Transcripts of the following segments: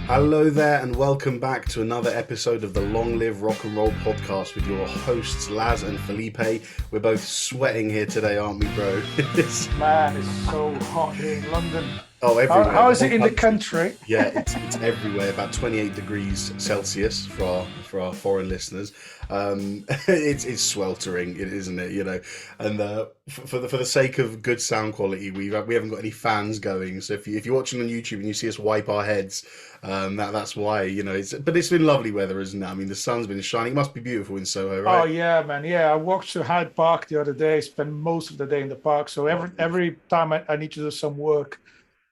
Hello there, and welcome back to another episode of the Long Live Rock and Roll podcast with your hosts Laz and Felipe. We're both sweating here today, aren't we, bro? Man, it's so hot here in London. Oh, How, everywhere. how The is whole it in the country. country? Yeah, it's everywhere. About 28 degrees Celsius for our foreign listeners. It's sweltering, isn't it? You know, and for the sake of good sound quality, we haven't got any fans going. So if you're watching on YouTube and you see us wipe our heads, that's why. You know, but it's been lovely weather, isn't it? I mean, the sun's been shining. It must be beautiful in Soho, Oh right? yeah, man. Yeah, I walked to Hyde Park the other day. Spent most of the day in the park. So Oh, every time I need to do some work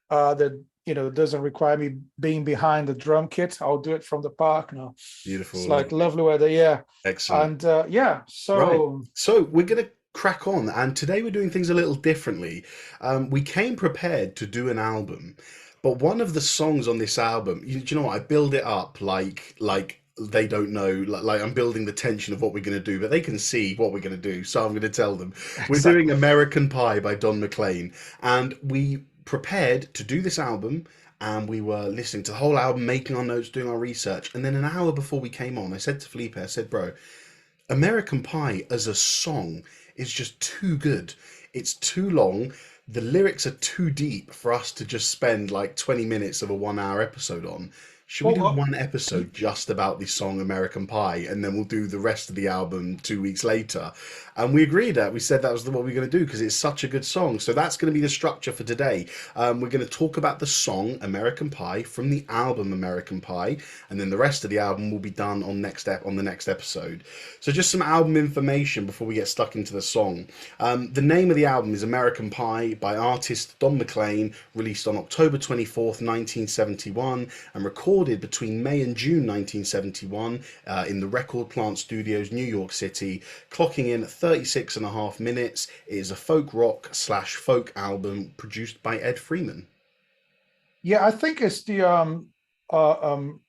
that doesn't require me being behind the drum kit, I'll do it from the park now. It's beautiful, like lovely weather. Yeah, excellent. and yeah. Right. So So we're going to crack on, and today we're doing things a little differently. We came prepared to do an album, but one of the songs on this album, do you know what? I build it up like they don't know, like I'm building the tension of what we're going to do, but they can see what we're going to do. So I'm going to tell them we're doing exactly. American Pie by Don McLean, and we prepared to do this album. And we were listening to the whole album, making our notes, doing our research. And then an hour before we came on, I said to Felipe, I said, bro, American Pie as a song is just too good. It's too long. The lyrics are too deep for us to just spend like 20 minutes of a 1 hour episode on. Should we Well, do one y- episode just about the song American Pie and then we'll do the rest of the album 2 weeks later? And we agreed that. We said that was what we were going to do because it's such a good song. So that's going to be the structure for today. We're going to talk about the song American Pie from the album American Pie, and then the rest of the album will be done on the next episode. So just some album information before we get stuck into the song. The name of the album is American Pie by artist Don McLean, released on October 24th, 1971, and recorded between May and June 1971 in the Record Plant Studios, New York City, clocking in at 36 and a half minutes. It is a folk rock slash folk album produced by Ed Freeman. yeah, I think it's the uh, um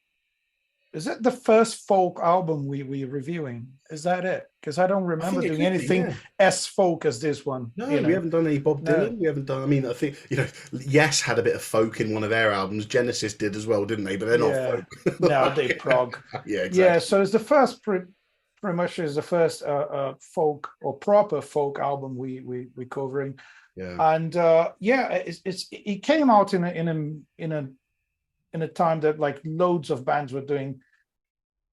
is it the first folk album we reviewing? Is that it? Because I don't I remember think it doing could be, anything yeah. as folk as this one. No, we haven't done any Bob No, Dylan. We haven't done. I mean, I think Yes had a bit of folk in one of their albums. Genesis did as well, didn't they? But they're not yeah, folk. no, they prog. Yeah, Yeah, exactly. so it's the first pretty much is the first folk or proper folk album we covering, Yeah, and yeah, it came out in a time that like loads of bands were doing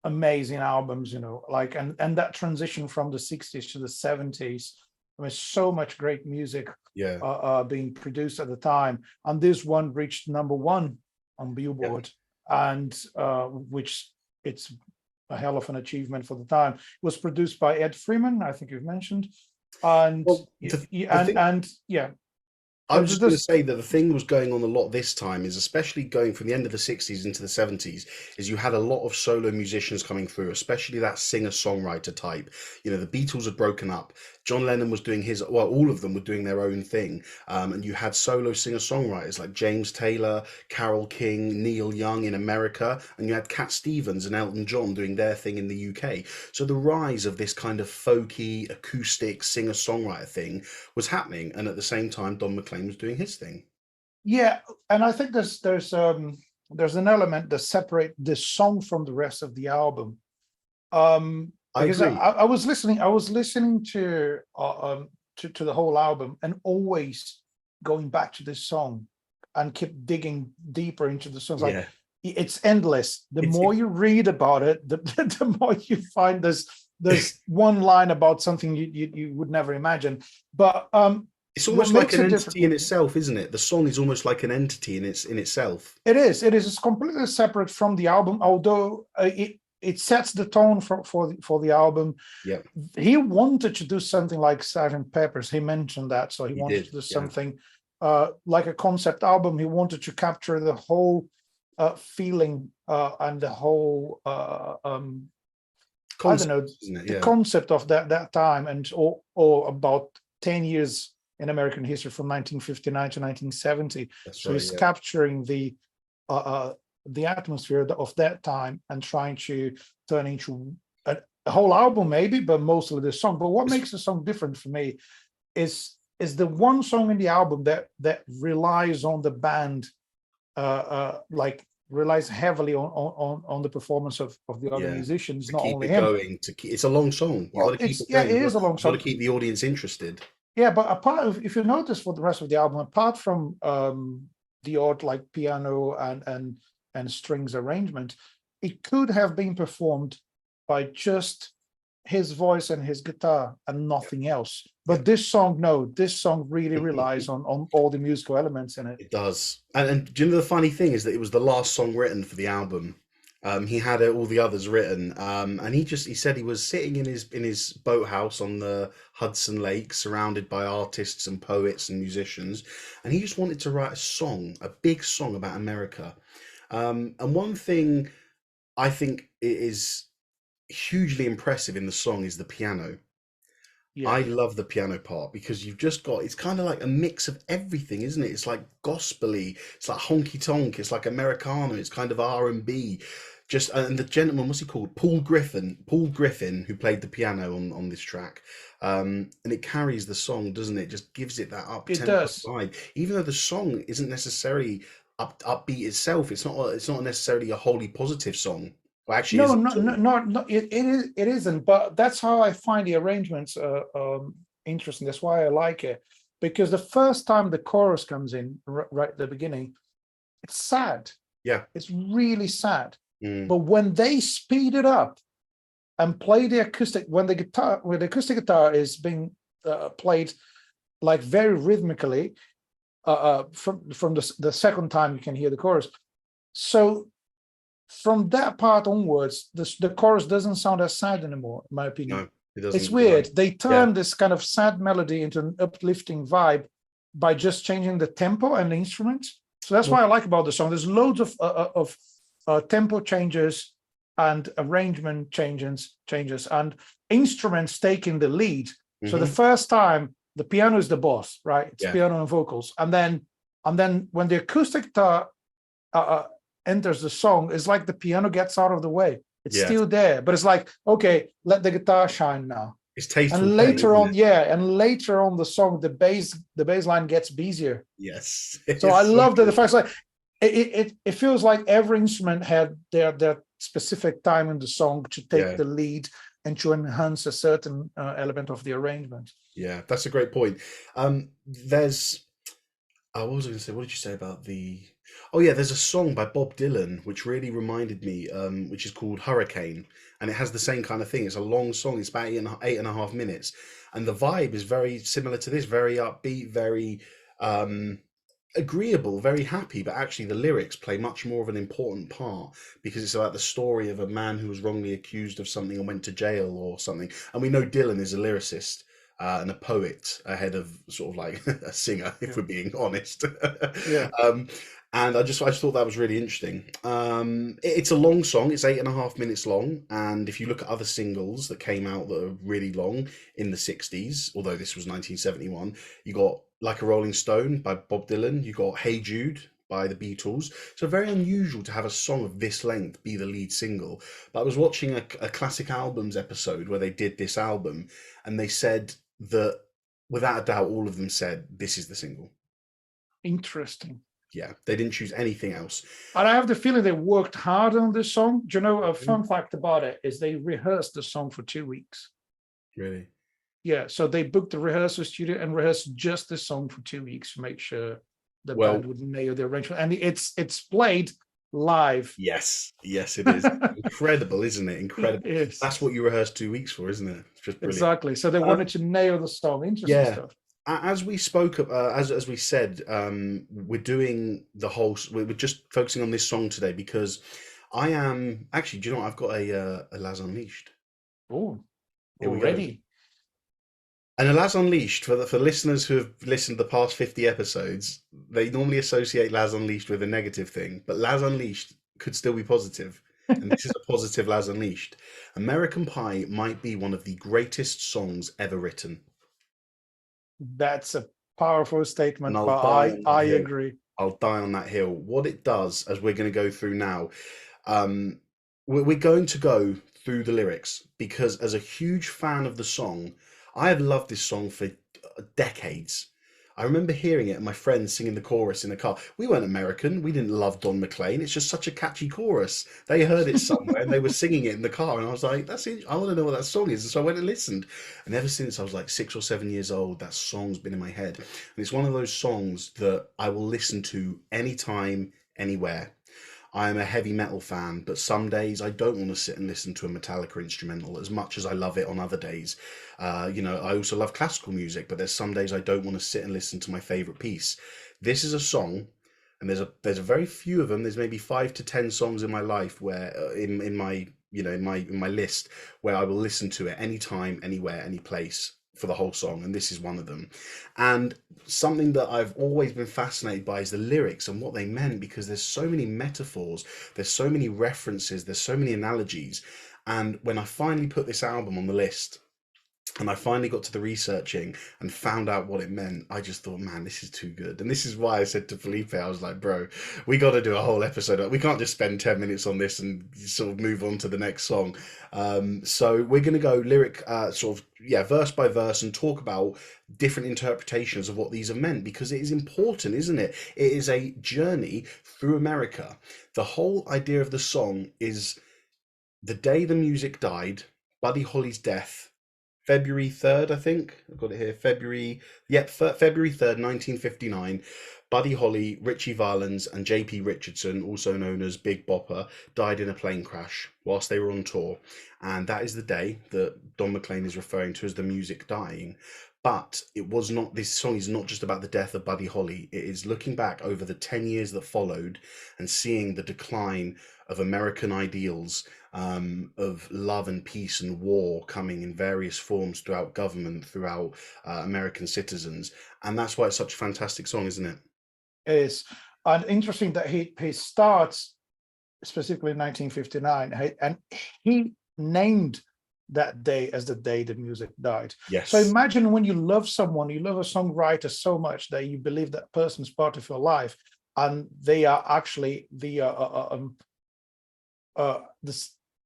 amazing albums, like and that transition from the 60s to the 70s. I mean, so much great music yeah, being produced at the time, and this one reached number one on yeah. Billboard, and which it's a hell of an achievement for the time. It was produced by Ed Freeman, I think you've mentioned, and Well, the thing and yeah, I was just going to this say that the thing that was going on a lot this time is, especially going from the end of the 60s into the 70s, is you had a lot of solo musicians coming through, especially that singer-songwriter type. You know, the Beatles had broken up. John Lennon was doing well, all of them were doing their own thing. And you had solo singer-songwriters like James Taylor, Carole King, Neil Young in America, and you had Cat Stevens and Elton John doing their thing in the UK. So the rise of this kind of folky, acoustic singer-songwriter thing was happening, and at the same time, Don McLean was doing his thing. Yeah, and I think there's an element that separate this song from the rest of the album. I Because agree. I was listening to the whole album and always going back to this song and keep digging deeper into the songs. Like Yeah, it's endless. The it's more you read about it, the more you find there's one line about something you would never imagine. But it's what almost like makes an it different? entity in itself, isn't it? The song is almost like an entity in itself. It is. It is. It's completely separate from the album, although it sets the tone for the album. Yeah, He wanted to do something like Sgt. Pepper's. He mentioned that, so he he wanted to did. do Yeah, something like a concept album. He wanted to capture the whole feeling and the whole I don't know, concept, isn't it? the Yeah, concept of that time, and or about 10 years in American history from 1959 to 1970. that's So right. he's Yeah, capturing uh, uh, the atmosphere of that time and trying to turn into a whole album, maybe, but mostly the song. But what it's, makes the song different for me is the one song in the album that relies on the band like relies heavily on the performance of the other Yeah, musicians, to not keep only it him. going, to keep, it's a long song. You got Well, to keep it yeah, going. it is a long You got to song. keep the audience interested. Yeah, but apart if you notice for the rest of the album, apart from the odd like piano and strings arrangement, it could have been performed by just his voice and his guitar and nothing else. Yeah. But this song, no, this song really relies on all the musical elements in it. It does. And do you know the funny thing is that it was the last song written for the album. He had all the others written, and he said he was sitting in his boathouse on the Hudson Lake, surrounded by artists and poets and musicians, and he just wanted to write a song, a big song about America. And one thing I think is hugely impressive in the song is the piano. Yeah, I love the piano part because you've just got it's kind of like a mix of everything, isn't it? It's like gospely, it's like honky tonk, it's like Americana, it's kind of R&B. Just and the gentleman, what's he called? Paul Griffin, who played the piano on this track. And it carries the song, doesn't it? Just gives it that up it tempo does. vibe. Even though the song isn't necessarily upbeat itself, it's not necessarily a wholly positive song. Well, actually, No, is no, at no, all. no, it isn't. But that's how I find the arrangements interesting. That's why I like it, because the first time the chorus comes in, right at the beginning, it's sad. Yeah. It's really sad. Mm, But when they speed it up and play the acoustic, when the acoustic guitar is being played like very rhythmically, from the second time you can hear the chorus. So from that part onwards, the chorus doesn't sound as sad anymore, in my opinion. no, it It's doesn't. You're right. weird. They Yeah. turn this kind of sad melody into an uplifting vibe by just changing the tempo and the instruments. So that's Well, why I like about the song. There's loads of tempo changes and arrangement changes and instruments taking the lead. So the hmm first time the piano is the boss, right? It's yeah, piano and vocals, and then when the acoustic guitar enters the song, it's like the piano gets out of the way. It's yeah. still there, but it's like, okay, let the guitar shine now. It's tasteful And playing, later isn't on, it? yeah, and later on the song, the bass line gets busier. Yes, So I it's so love that the good. fact like it feels like every instrument had their specific time in the song to take Yeah, the lead and to enhance a certain element of the arrangement. yeah. That's a great point. There's what was I going to say? What did you say about the? Oh yeah, there's a song by Bob Dylan which really reminded me, which is called Hurricane, and it has the same kind of thing. It's a long song. It's about eight and a half minutes, and the vibe is very similar to this. Very upbeat, very um, agreeable, very happy. But actually, the lyrics play much more of an important part because it's about the story of a man who was wrongly accused of something and went to jail or something. And we know Dylan is a lyricist and a poet ahead of sort of like a singer, if Yeah, we're being honest. yeah. um, and I just thought that was really interesting. It's a long song; it's 8.5 minutes long. And if you look at other singles that came out that are really long in the '60s, although this was 1971, you got "Like a Rolling Stone" by Bob Dylan. You got "Hey Jude" by the Beatles. So very unusual to have a song of this length be the lead single. But I was watching a classic albums episode where they did this album, and they said that without a doubt, all of them said this is the single. Interesting. Yeah, they didn't choose anything else. And I have the feeling they worked hard on this song. Do you know a Mhm. fun fact about it is they rehearsed the song for 2 weeks. Really? Yeah, so they booked the rehearsal studio and rehearsed just the song for 2 weeks to make sure the band Well, would nail the arrangement. And it's played live. yes, yes, it is. Incredible, isn't it? Incredible. Yes, That's what you rehearsed 2 weeks for, isn't it? It's just brilliant. exactly. So they wanted Um, to nail the song. Interesting yeah, stuff. as we spoke, as we said, we're doing the whole. We're just focusing on this song today because I am actually. Do you know what? I've got a Laz Unleashed. Oh, Here we go. already. And a Laz Unleashed for listeners who have listened to the past 50 episodes, they normally associate Laz Unleashed with a negative thing, but Laz Unleashed could still be positive. And this is a positive Laz Unleashed. American Pie might be one of the greatest songs ever written. That's a powerful And statement, I'll but die I on that I hill. agree. I'll die on that hill. What it does, as we're going to go through now, um, we're going to go through the lyrics because, as a huge fan of the song, I have loved this song for decades. I remember hearing it and my friends singing the chorus in the car. We weren't American. We didn't love Don McLean. It's just such a catchy chorus. They heard it somewhere and they were singing it in the car. And I was like, that's it. I want to know what that song is. And so I went and listened. And ever since I was like 6 or 7 years old, that song's been in my head. And it's one of those songs that I will listen to anytime, anywhere. I am a heavy metal fan, but some days I don't want to sit and listen to a Metallica instrumental as much as I love it on other days. I also love classical music, but there's some days I don't want to sit and listen to my favorite piece. This is a song, and there's a very few of them. There's maybe 5 to 10 songs in my life where in my in my list where I will listen to it anytime, anywhere, any place for the whole song, and this is one of them. And something that I've always been fascinated by is the lyrics and what they meant, because there's so many metaphors, there's so many references, there's so many analogies. And when I finally put this album on the list, and I finally got to the researching and found out what it meant, I just thought, man, this is too good. And this is why I said to Felipe, I was like, bro, we got to do a whole episode. We can't just spend 10 minutes on this and sort of move on to the next song. So we're going to go verse by verse and talk about different interpretations of what these have meant, because it is important, isn't it? It is a journey through America. The whole idea of the song is the day the music died, Buddy Holly's death, February 3rd, I think. I've got it here. February 3rd, 1959. Buddy Holly, Richie Valens, and J.P. Richardson, also known as Big Bopper, died in a plane crash whilst they were on tour. And that is the day that Don McLean is referring to as the music dying. But this song is not just about the death of Buddy Holly. It is looking back over the 10 years that followed and seeing the decline of American ideals, of love and peace and war coming in various forms throughout government, throughout American citizens. And that's why it's such a fantastic song, isn't it? It is. And interesting that he starts specifically in 1959, and he named that day as the day the music died. Yes. So imagine when you love someone, you love a songwriter so much that you believe that person's part of your life, and they are actually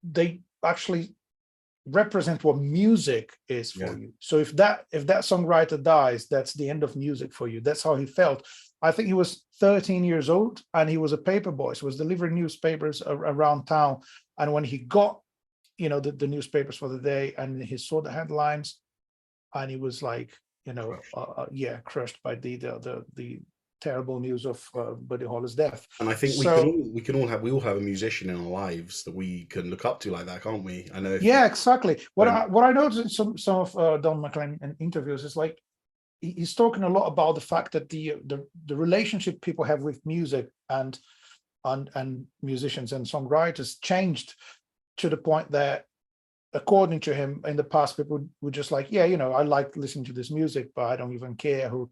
they actually represent what music is for you. So if that songwriter dies, that's the end of music for you. That's how he felt. I think he was 13 years old and he was a paper boy. So he was delivering newspapers around town. And when he got, the newspapers for the day, and he saw the headlines, and he was like, crushed by the terrible news of Buddy Holly's death. And I think we all have a musician in our lives that we can look up to like that, can't we? I know. Exactly. What I noticed in some of Don McLean in interviews is like he's talking a lot about the fact that the relationship people have with music and musicians and songwriters changed to the point that, according to him, in the past, people were just like, I like listening to this music, but I don't even care who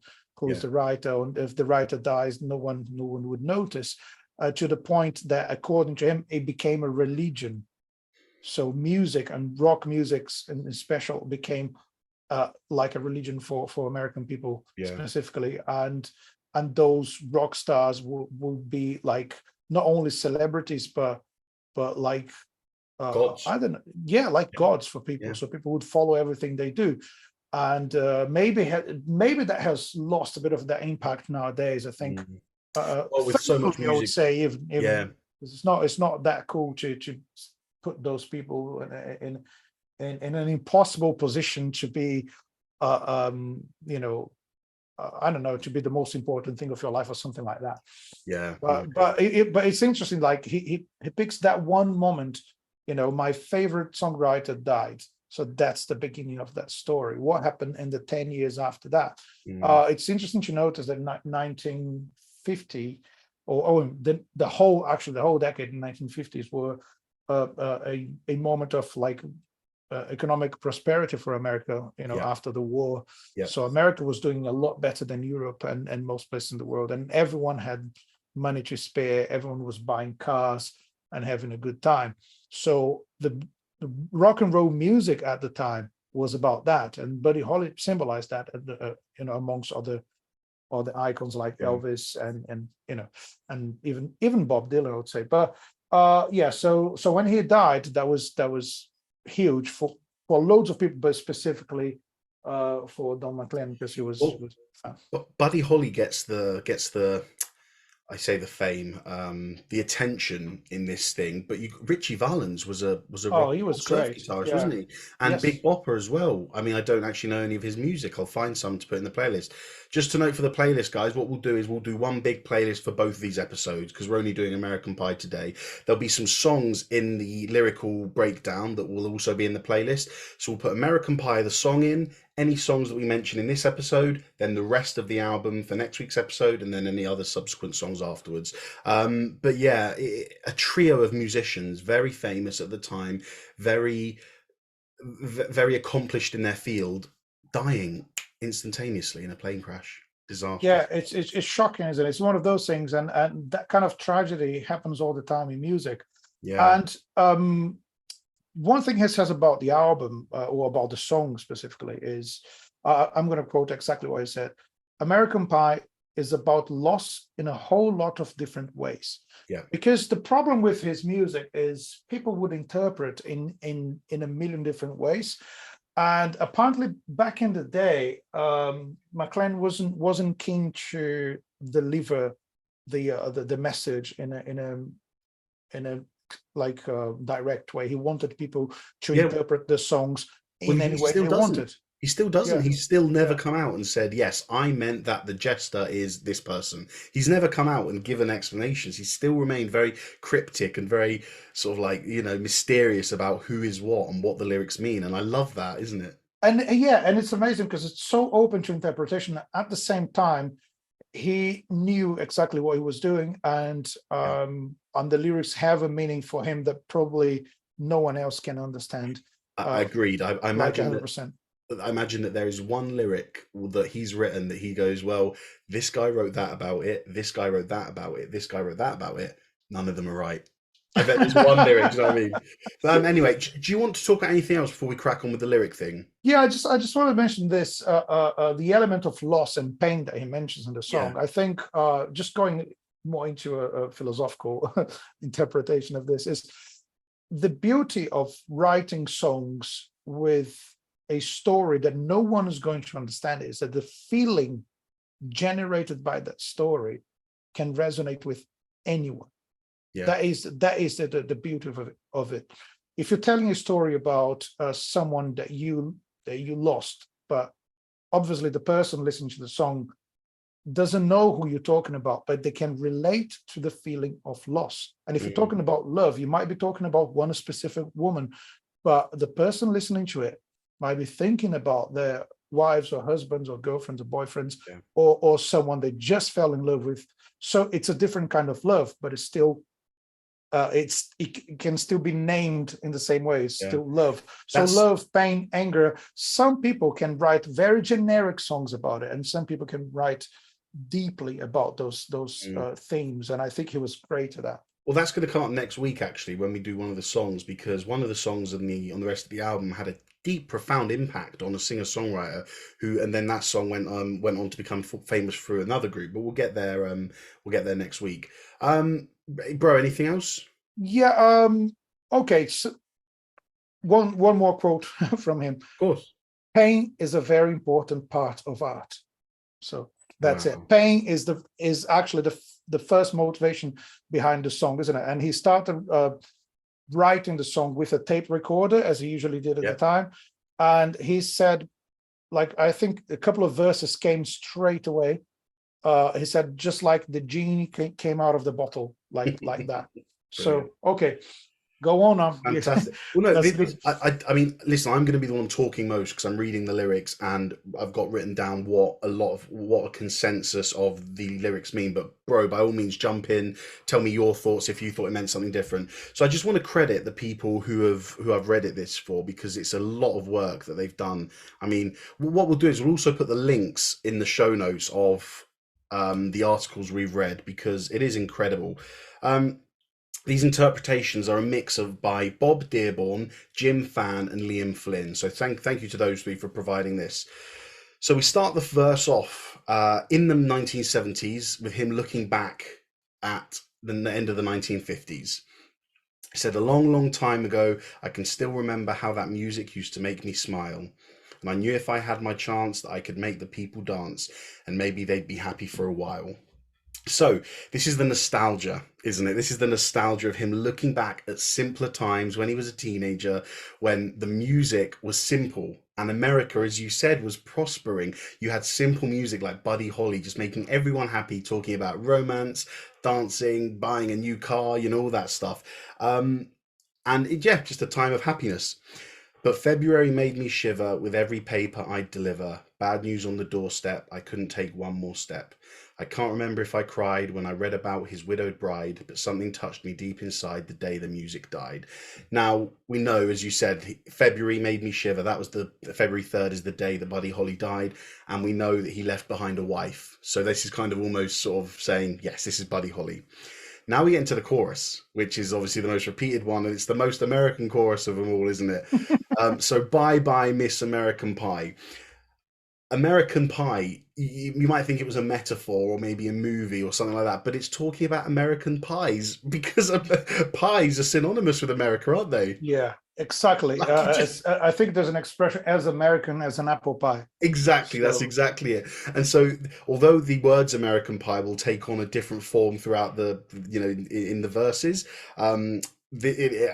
is the writer. And if the writer dies, no one would notice, to the point that, according to him, it became a religion. So music, and rock music in special, became like a religion for American people specifically. And those rock stars will be like not only celebrities, but like gods. I don't know, like gods for people. So people would follow everything they do. And maybe that has lost a bit of that impact nowadays. I think with so much music, I would say even it's not that cool to put those people in an impossible position to be I don't know, to be the most important thing of your life or something like that. But it's interesting, like he picks that one moment. My favorite songwriter died. So that's the beginning of that story. What happened in the 10 years after that? It's interesting to notice that 1950, the whole decade in 1950s were a moment of like economic prosperity for America, after the war. So America was doing a lot better than Europe and most places in the world. And everyone had money to spare. Everyone was buying cars and having a good time. So the rock and roll music at the time was about that, and Buddy Holly symbolized that, amongst other icons like Elvis and even Bob Dylan, I would say. But so when he died, that was huge for loads of people, but specifically for Don McLean because he Well, was a fan. Buddy Holly gets the I say the fame, the attention in this thing, but Richie Valens was a Oh, rock he and roll was surf great. guitarist, Yeah. wasn't he? And Big Yes. Bopper as well. I mean, I don't actually know any of his music. I'll find some to put in the playlist. Just to note for the playlist, guys, what we'll do is we'll do one big playlist for both of these episodes because we're only doing American Pie today. There'll be some songs in the lyrical breakdown that will also be in the playlist. So we'll put American Pie, the song in, any songs that we mention in this episode, then the rest of the album for next week's episode, and then any other subsequent songs afterwards. But yeah, a trio of musicians, very famous at the time, very, very accomplished in their field, dying instantaneously in a plane crash. Yeah, Disastrous. it's shocking, isn't it? It's one of those things, and that kind of tragedy happens all the time in music. Yeah, And one thing he says about the album or about the song specifically is, I'm going to quote exactly what he said: "American Pie is about loss in a whole lot of different ways." yeah, Because the problem with his music is people would interpret in a million different ways. And apparently, back in the day, McLean wasn't keen to deliver the message in a like direct way. He wanted people to yeah. interpret the songs Well, in any he way still they doesn't. wanted. He still doesn't. Yeah, He's still never yeah. come out and said, "Yes, I meant that the jester is this person." He's never come out and given explanations. He's still remained very cryptic and very sort of like, mysterious about who is what and what the lyrics mean. And I love that, isn't it? And yeah, and it's amazing because it's so open to interpretation. At the same time, he knew exactly what he was doing, Yeah, and the lyrics have a meaning for him that probably no one else can understand, I uh, agreed. like 100%. I imagine that there is one lyric that he's written that he goes, "Well, this guy wrote that about it. This guy wrote that about it. This guy wrote that about it. None of them are right." I bet there's one lyric. Do you know what I mean? But anyway, do you want to talk about anything else before we crack on with the lyric thing? Yeah, I just want to mention this, the element of loss and pain that he mentions in the Yeah, song. I think just going more into a philosophical interpretation of this is the beauty of writing songs with a story that no one is going to understand is that the feeling generated by that story can resonate with anyone. yeah, That is the beauty of it. If you're telling a story about someone that you lost, but obviously the person listening to the song doesn't know who you're talking about, but they can relate to the feeling of loss. And if you're mm, talking about love, you might be talking about one specific woman, but the person listening to it might be thinking about their wives or husbands or girlfriends or boyfriends, yeah, or someone they just fell in love with. So it's a different kind of love, but it's still it can still be named in the same way. It's yeah. still love. So That's love, pain, anger. Some people can write very generic songs about it, and some people can write deeply about those mm. themes. And I think he was great at that. Well, that's going to come up next week actually when we do one of the songs because one of the songs on the rest of the album had a deep, profound impact on a singer-songwriter who, and then that song went on to become famous through another group. But we'll get there. We'll get there next week. Bro, anything else? Yeah. Okay. So one more quote from him. Of course. Pain is a very important part of art. So that's it. Wow. Pain is actually the first motivation behind the song, isn't it? And he started writing the song with a tape recorder, as he usually did at the Yeah. time. And he said, like, I think a couple of verses came straight away. He said, just like the genie came out of the bottle, like that. Brilliant. So, okay, go on now. Fantastic. Well, no, That's good. I mean, listen, I'm going to be the one talking most because I'm reading the lyrics and I've got written down what a consensus of the lyrics mean. But bro, by all means, jump in, tell me your thoughts if you thought it meant something different. So I just want to credit the people who I've read it this for because it's a lot of work that they've done. I mean, what we'll do is we'll also put the links in the show notes of the articles we've read because it is incredible. These interpretations are a mix of by Bob Dearborn, Jim Fan, and Liam Flynn. So thank you to those three for providing this. So we start the verse off in the 1970s with him looking back at the end of the 1950s. He said, "A long, long time ago, I can still remember how that music used to make me smile. And I knew if I had my chance that I could make the people dance, and maybe they'd be happy for a while. So this is the nostalgia, isn't it? This is the nostalgia of him looking back at simpler times when he was a teenager, when the music was simple. And America, as you said, was prospering. You had simple music like Buddy Holly, just making everyone happy, talking about romance, dancing, buying a new car, all that stuff. Um, yeah, just a time of happiness. But February made me shiver with every paper I'd deliver. Bad news on the doorstep, I couldn't take one more step. I can't remember if I cried when I read about his widowed bride, but something touched me deep inside the day the music died. Now, we know, as you said, February made me shiver. That was the February 3rd is the day that Buddy Holly died, and we know that he left behind a wife. So this is kind of almost sort of saying, yes, this is Buddy Holly. Now we get into the chorus, which is obviously the most repeated one, and it's the most American chorus of them all, isn't it? So bye bye, Miss American Pie. American Pie, you might think it was a metaphor or maybe a movie or something like that, but it's talking about American pies because pies are synonymous with America, aren't they? Yeah, exactly. Like you just I think there's an expression as American as an apple pie. exactly, that's So exactly it. And so, although the words American Pie will take on a different form throughout in the verses, I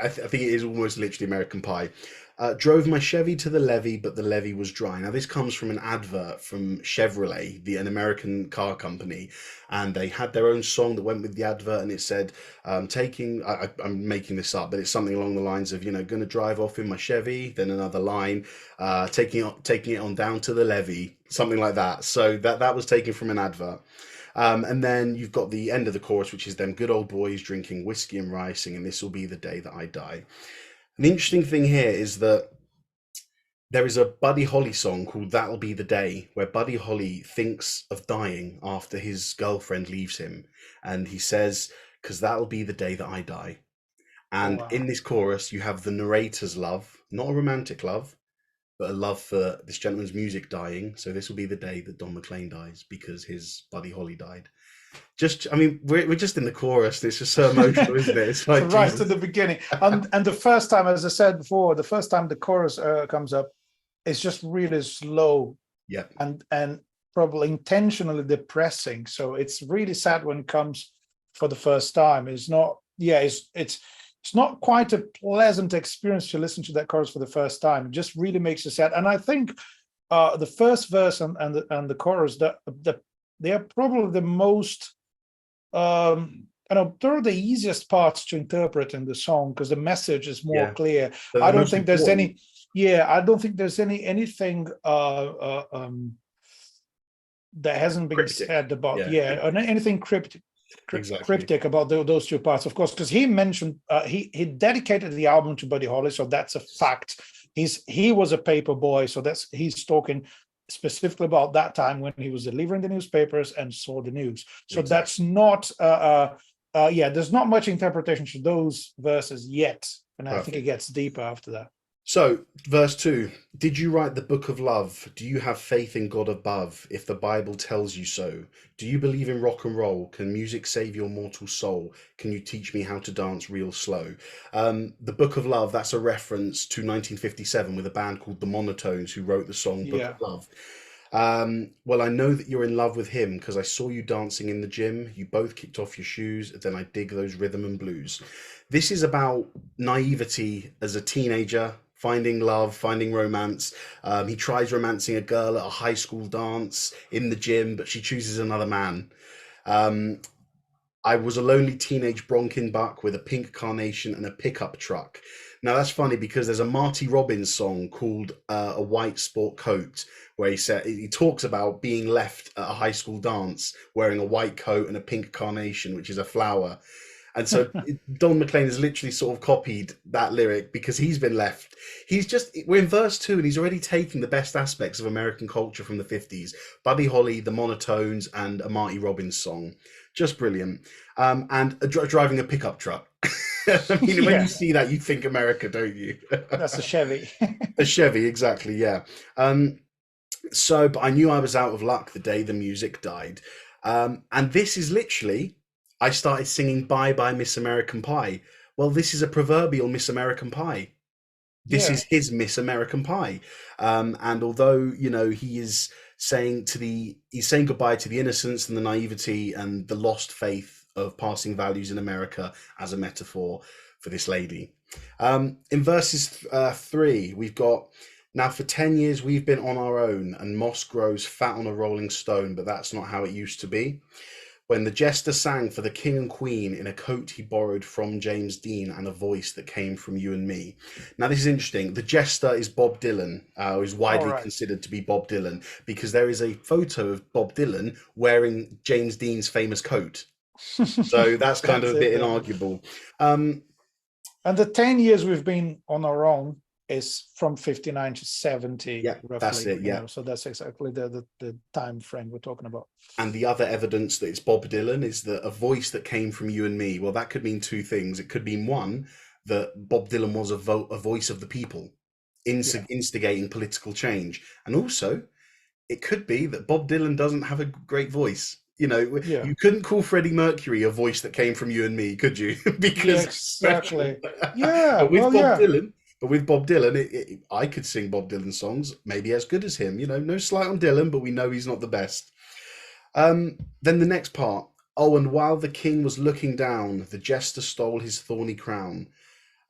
think it is almost literally American Pie. Drove my Chevy to the levee, but the levee was dry. Now, this comes from an advert from Chevrolet, an American car company, and they had their own song that went with the advert, and it said, I'm making this up, but it's something along the lines of, going to drive off in my Chevy, then another line, taking it on down to the levee, something like that. So that was taken from an advert. And then you've got the end of the chorus, which is them good old boys drinking whiskey and rye, singing "This will be the day that I die." An interesting thing here is that there is a Buddy Holly song called "That'll Be the Day," where Buddy Holly thinks of dying after his girlfriend leaves him, and he says, "Because that'll be the day that I die." oh And wow. in this chorus, you have the narrator's love, not a romantic love, but a love for this gentleman's music dying. So this will be the day that Don McLean dies because his Buddy Holly died. I mean, we're just in the chorus. It's just so emotional, isn't it? It's So like right at Jesus. the beginning, and the first time, as I said before, the first time the chorus comes up, it's just really slow Yeah, and probably intentionally depressing. So it's really sad when it comes for the first time. It's not, yeah, it's not quite a pleasant experience to listen to that chorus for the first time. It just really makes you sad. And I think the first verse and the chorus, they are probably the most they're the easiest parts to interpret in the song because the message is more yeah. clear. But I the don't most think there's important, any, yeah, I don't think there's anything that hasn't been cryptic. said about, Yeah, yeah, or anything exactly. cryptic about those two parts, of course, because he mentioned he dedicated the album to Buddy Holly, so that's a fact. He was a paper boy, so he's talking specifically about that time when he was delivering the newspapers and saw the news. So Exactly. that's not yeah, there's not much interpretation to those verses yet, and I think it Perfect. gets deeper after that. So, verse 2, did you write the book of love? Do you have faith in God above, if the Bible tells you so? Do you believe in rock and roll? Can music save your mortal soul? Can you teach me how to dance real slow? The book of love, that's a reference to 1957 with a band called The Monotones who wrote the song Book of Yeah, Love. Well, I know that you're in love with him because I saw you dancing in the gym. You both kicked off your shoes. Then I dig those rhythm and blues. This is about naivety as a teenager, finding love, finding romance. He tries romancing a girl at a high school dance in the gym, but she chooses another man. Um, I was a lonely teenage Bronkin buck with a pink carnation and a pickup truck. Now that's funny because there's a Marty Robbins song called "A White Sport Coat," where he talks about being left at a high school dance wearing a white coat and a pink carnation, which is a flower. And so Don McLean has literally sort of copied that lyric because he's been left. We're in verse 2 and he's already taken the best aspects of American culture from the 50s. Buddy Holly, the Monotones, and a Marty Robbins song. Just brilliant. And driving a pickup truck. I mean, when you yeah, see that, you think America, don't you? that's a Chevy. A Chevy, exactly, yeah. Um, but I knew I was out of luck the day the music died. And this is literally, I started singing Bye Bye Miss American Pie. Well, this is a proverbial Miss American Pie. this Yeah. is his Miss American Pie. And although, you know, he is saying he's saying goodbye to the innocence and the naivety and the lost faith of passing values in America as a metaphor for this lady. In verses 3, we've got, now for 10 years we've been on our own, and moss grows fat on a rolling stone, but that's not how it used to be. When the jester sang for the king and queen in a coat he borrowed from James Dean and a voice that came from you and me. Now, this is interesting. The jester is Bob Dylan, or is All widely right. considered to be Bob Dylan, because there is a photo of Bob Dylan wearing James Dean's famous coat. So that's kind of That's a it bit then. inarguable. Um, And the 10 years we've been on our own is from 59 to 70, yeah, that's roughly, it. Yeah. so that's exactly the time frame we're talking about. And the other evidence that it's Bob Dylan is that a voice that came from you and me. Well, that could mean two things. It could mean one, that Bob Dylan was a voice of the people, Yeah. instigating political change, and also it could be that Bob Dylan doesn't have a great voice. You know, Yeah. you couldn't call Freddie Mercury a voice that came from you and me, could you? Yeah, Because he's special. exactly. Yeah. but with Well, Bob yeah. Dylan, but with Bob Dylan, I could sing Bob Dylan songs maybe as good as him. You know, no slight on Dylan, but we know he's not the best. Then the next part. Oh, and while the king was looking down, the jester stole his thorny crown.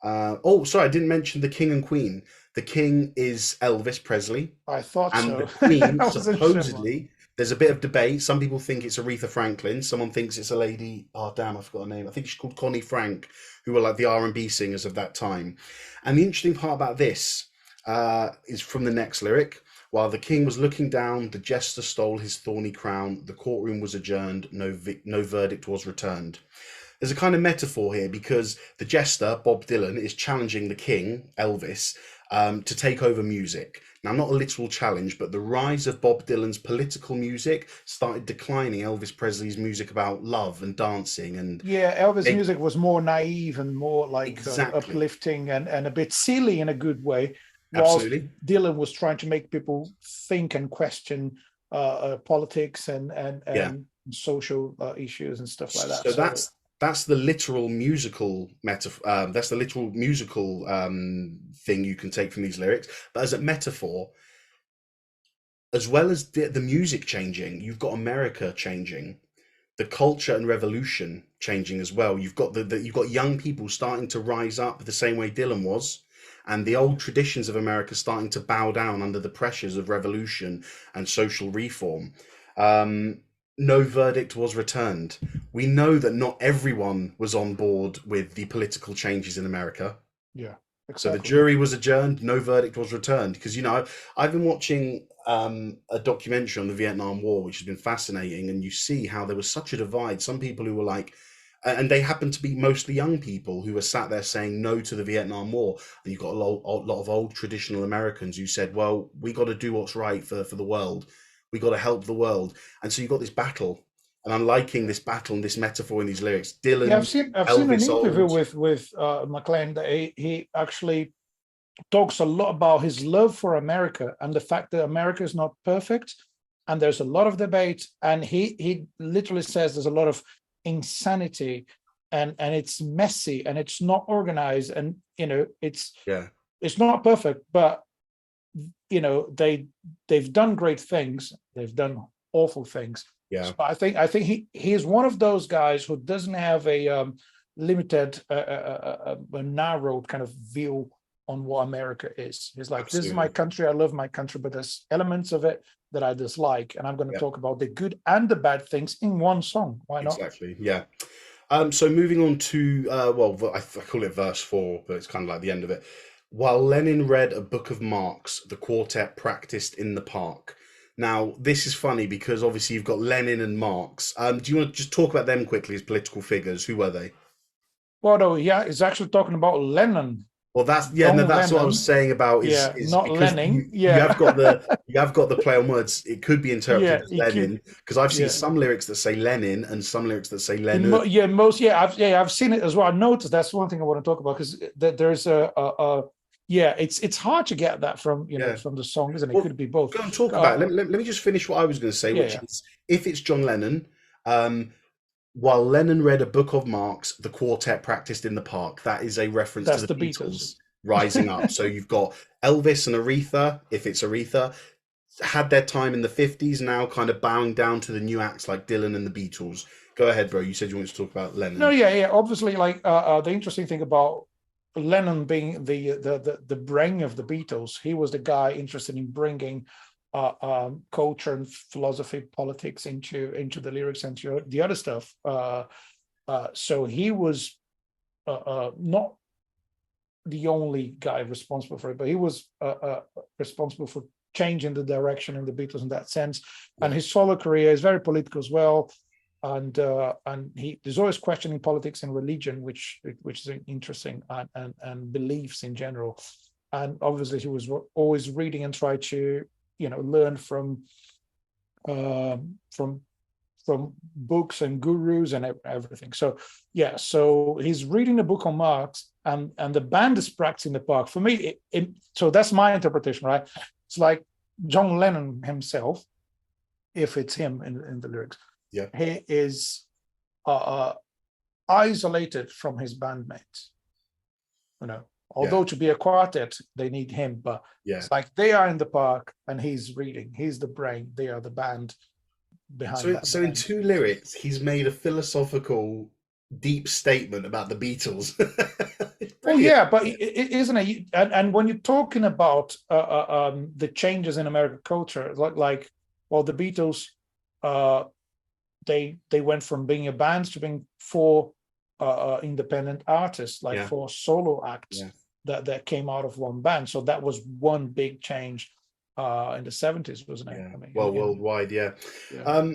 Oh, sorry, I didn't mention the king and queen. The king is Elvis Presley, I thought and the so. queen, I wasn't sure. supposedly, there's a bit of debate. Some people think it's Aretha Franklin. Someone thinks it's a lady. Oh, damn, I forgot her name. I think she's called Connie Frank, who were like the R&B singers of that time. And the interesting part about this is from the next lyric. While the king was looking down, the jester stole his thorny crown. The courtroom was adjourned. No verdict was returned. There's a kind of metaphor here because the jester, Bob Dylan, is challenging the king, Elvis, to take over music. Now, not a literal challenge, but the rise of Bob Dylan's political music started declining Elvis Presley's music about love and dancing and Yeah, Elvis' they, music was more naive and more like exactly, uplifting and a bit silly in a good way, whilst absolutely, Dylan was trying to make people think and question politics yeah. and social issues and stuff like that. So So that's the literal musical metaphor. That's the literal musical thing you can take from these lyrics. But as a metaphor, as well as the music changing, you've got America changing, the culture and revolution changing as well. You've got you've got young people starting to rise up the same way Dylan was, and the old traditions of America starting to bow down under the pressures of revolution and social reform. Um, no verdict was returned. We know that not everyone was on board with the political changes in America. yeah, So the exactly. jury was adjourned, no verdict was returned. Because, you know, I've been watching a documentary on the Vietnam War, which has been fascinating, and you see how there was such a divide. Some people who were like, and they happen to be mostly young people who were sat there saying no to the Vietnam War. And you've got a lot of old traditional Americans who said, well, we got to do what's right for the world. We got to help the world. And so you've got this battle. And I'm liking this battle and this metaphor in these lyrics. Yeah, Dylan, I've seen an Elvis interview old. with McLean that he actually talks a lot about his love for America and the fact that America is not perfect, and there's a lot of debate. And he literally says there's a lot of insanity, and it's messy and it's not organized, and Yeah, it's not perfect, but they've done great things, they've done awful things. yeah, So I think he is one of those guys who doesn't have a limited a narrowed kind of view on what America is. He's like, this is my absolutely. country, I love my country, but there's elements of it that I dislike, and I'm going to Yeah. talk about the good and the bad things in one song. Why not? Exactly. Yeah. So moving on to well, I call it verse 4, but it's kind of like the end of it. While Lenin read a book of Marx, the quartet practiced in the park. Now, this is funny because obviously you've got Lenin and Marx. Do you want to just talk about them quickly as political figures? Who were they? Well, no, yeah, it's actually talking about Lennon, Well, that's yeah, no, John that's what I was Lennon. saying about Yeah, is not because Lenning. you Yeah. have got the play on words. It could be interpreted Yeah, as it could. Lenin because I've seen Yeah. some lyrics that say Lenin and some lyrics that say Lenin. I've seen it as well. I noticed that's one thing I want to talk about, because there's yeah, it's hard to get that from Yeah. from the song, isn't it? It Well, could be both. go and talk about it. Uh, Let me just finish what I was going to say, yeah, which yeah, is if it's John Lennon, um, while Lennon read a book of Marx, the quartet practiced in the park. That is a reference to that's the the Beatles. Beatles. rising up. So you've got Elvis and Aretha, if it's Aretha, had their time in the 50s, now kind of bowing down to the new acts like Dylan and the Beatles. Go ahead, bro. You said you wanted to talk about No, Lennon. yeah, yeah. Obviously, like the interesting thing about Lennon being the brain of the Beatles, he was the guy interested in bringing culture and philosophy, politics into the lyrics and to the other stuff. So he was not the only guy responsible for it, but he was responsible for changing the direction in the Beatles in that sense. And Yeah. his solo career is very political as well. And there's always questioning politics and religion, which is interesting, and beliefs in general. And obviously, he was always reading and try to learn from books and gurus and everything. So yeah, so he's reading the book on Marx, and the band is practicing the park. For me, so that's my interpretation, right? It's like John Lennon himself, if it's him in the lyrics. Yeah. He is isolated from his bandmates. Although to be a quartet, they need him, but Yeah. it's like they are in the park and he's reading. He's the brain. They are the band behind that. So in two lyrics, he's made a philosophical, deep statement about the Beatles. Well, yeah, but isn't it? And when you're talking about the changes in American culture, well, the Beatles, they went from being a band to being four independent artists, like four solo acts that came out of one band. So that was one big change in the 70s, wasn't it? Yeah. I mean, Worldwide, yeah. yeah.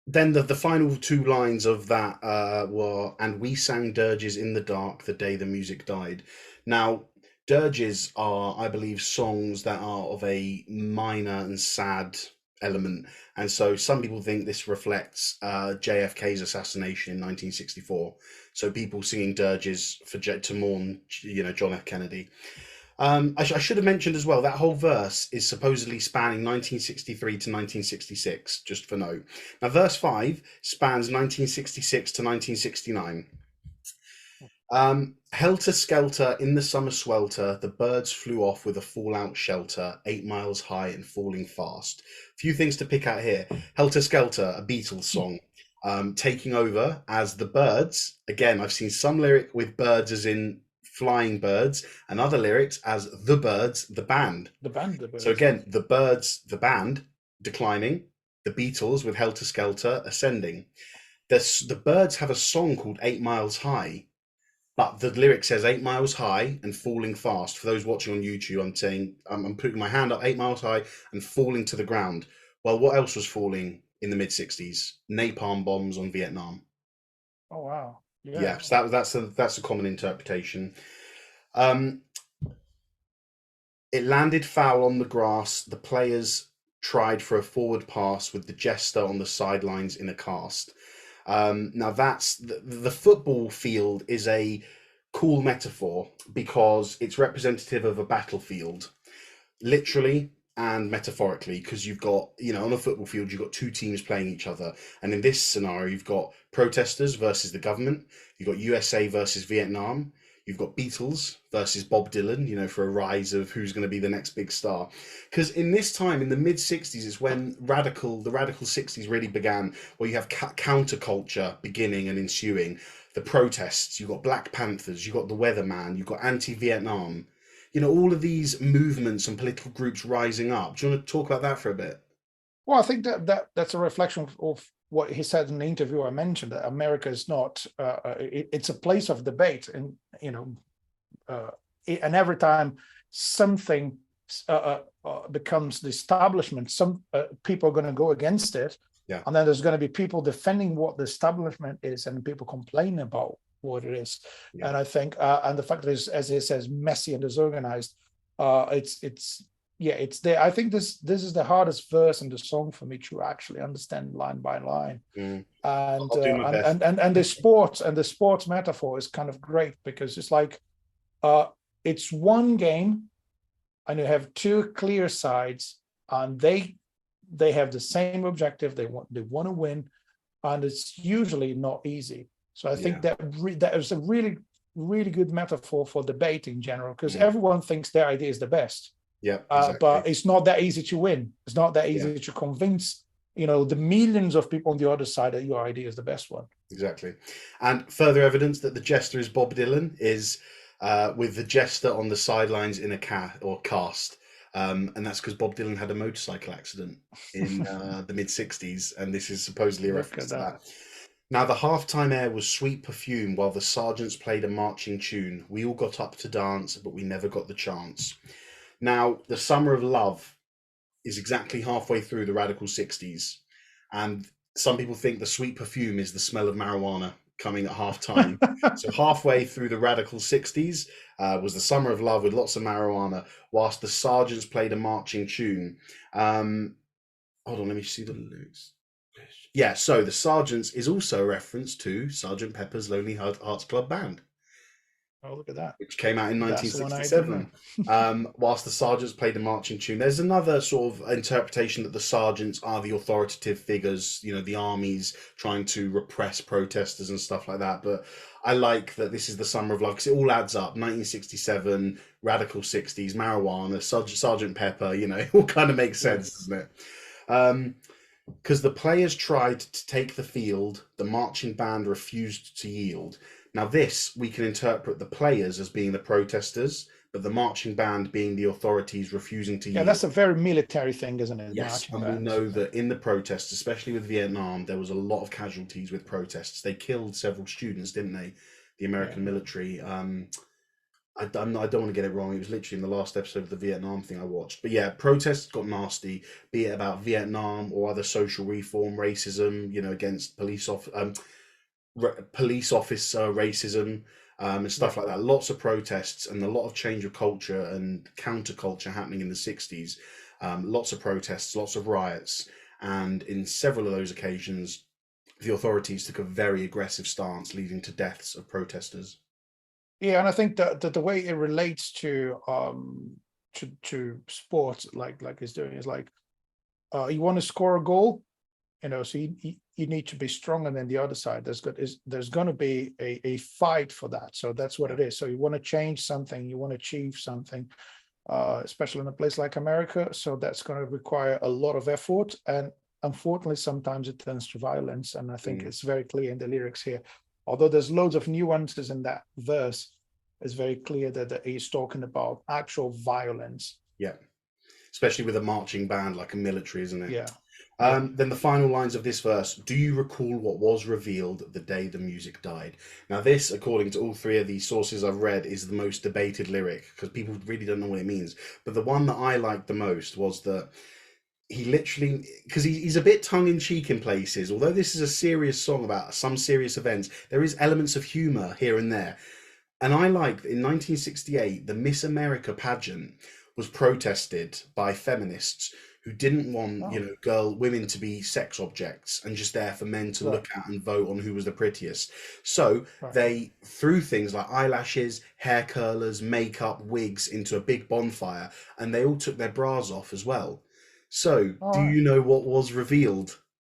Then the final two lines of that were, "And we sang dirges in the dark the day the music died." Now, dirges are, I believe, songs that are of a minor and sad element, and so some people think this reflects JFK's assassination in 1964. So people singing dirges to mourn, John F. Kennedy. I should have mentioned as well that whole verse is supposedly spanning 1963 to 1966, just for note. Now, verse 5 spans 1966 to 1969. Helter skelter in the summer swelter, the birds flew off with a fallout shelter, 8 miles high and falling fast. Few things to pick out here. Helter skelter, a Beatles song, taking over as the Birds. Again, I've seen some lyric with birds as in flying birds, and other lyrics as the Birds, the band. The Birds. So again, the Birds, the band, declining. The Beatles with Helter Skelter ascending. The Birds have a song called 8 Miles High, but the lyric says 8 miles high and falling fast. For those watching on YouTube, I'm saying I'm putting my hand up 8 miles high and falling to the ground. Well, what else was falling in the mid-60s? Napalm bombs on Vietnam. Oh wow! Yeah, so that's a common interpretation. It landed foul on the grass. The players tried for a forward pass with the jester on the sidelines in a cast. Now that's the football field is a cool metaphor because it's representative of a battlefield, literally and metaphorically, because you've got, on a football field, you've got two teams playing each other. And in this scenario, you've got protesters versus the government. You've got USA versus Vietnam. You've got Beatles versus Bob Dylan, for a rise of who's going to be the next big star. Because in this time, in the mid-60s, is when the radical 60s really began, where you have counterculture beginning and ensuing. The protests, you've got Black Panthers, you've got the Weatherman, you've got anti-Vietnam. All of these movements and political groups rising up. Do you want to talk about that for a bit? Well, I think that's a reflection of what he said in the interview I mentioned, that America is not, it's a place of debate. And, and every time something becomes the establishment, some people are going to go against it. Yeah. And then there's going to be people defending what the establishment is and people complain about what it is. Yeah. And I think, and the fact that it's, as he says, messy and disorganized, it's there. I think this is the hardest verse in the song for me to actually understand line by line. Mm. And the sports metaphor is kind of great because it's like it's one game and you have two clear sides and they have the same objective. They want to win, and it's usually not easy. So I think that is a really really good metaphor for debate in general, because Mm. everyone thinks their idea is the best. Yeah, exactly. But it's not that easy to win. It's not that Yeah, easy to convince, the millions of people on the other side that your idea is the best one. exactly. And further evidence that the jester is Bob Dylan is with the jester on the sidelines in a cast. And that's because Bob Dylan had a motorcycle accident in the mid 60s, and this is supposedly a Look reference at to that. that. Now, the halftime air was sweet perfume while the sergeants played a marching tune. We all got up to dance, but we never got the chance. Now, the Summer of Love is exactly halfway through the Radical 60s. And some people think the sweet perfume is the smell of marijuana coming at half time. So halfway through the Radical 60s was the Summer of Love with lots of marijuana, whilst the Sergeants played a marching tune. Hold on, let me see the lyrics. Yeah, so the Sergeants is also a reference to Sergeant Pepper's Lonely Hearts Club Band, Oh, look at that. which came out in That's the one I didn't know. 1967. Whilst the sergeants played a marching tune, there's another sort of interpretation that the sergeants are the authoritative figures, the armies trying to repress protesters and stuff like that. But I like that this is the Summer of Love because it all adds up. 1967, Radical 60s, marijuana, Sergeant Pepper, it all kind of makes sense, doesn't it? Because the players tried to take the field, the marching band refused to yield. Now, this we can interpret the players as being the protesters, but the marching band being the authorities refusing to Yeah, yield. that's a very military thing, isn't it? Yes, Marching and we bands. know that in the protests, especially with Vietnam, there was a lot of casualties with protests. They killed several students, didn't they? The Yeah. American military. I don't want to get it wrong. It was literally in the last episode of the Vietnam thing I watched. But yeah, protests got nasty, be it about Vietnam or other social reform, racism, against police officer racism, and stuff Yeah. like that. Lots of protests and a lot of change of culture and counterculture happening in the 60s. Lots of protests, lots of riots. And in several of those occasions, the authorities took a very aggressive stance, leading to deaths of protesters. Yeah, and I think that the way it relates to sports, like it's doing, is like you want to score a goal, so you need to be stronger than the other side. There's going to be a fight for that. So that's what Yeah. it is. So you want to change something, you want to achieve something, especially in a place like America. So that's going to require a lot of effort, and unfortunately, sometimes it turns to violence. And I think it's very clear in the lyrics here. Although there's loads of nuances in that verse, it's very clear that he's talking about actual violence. Yeah, especially with a marching band like a military, isn't it? Yeah. Yeah. Then the final lines of this verse: do you recall what was revealed the day the music died? Now, this, according to all three of these sources I've read, is the most debated lyric because people really don't know what it means. But the one that I liked the most was that he literally, because he's a bit tongue-in-cheek in places, although this is a serious song about some serious events, there is elements of humor here and there. And I like that in 1968, the Miss America pageant was protested by feminists who didn't want, women to be sex objects and just there for men to look at and vote on who was the prettiest. So they threw things like eyelashes, hair curlers, makeup, wigs into a big bonfire, and they all took their bras off as well. So, do you know what was revealed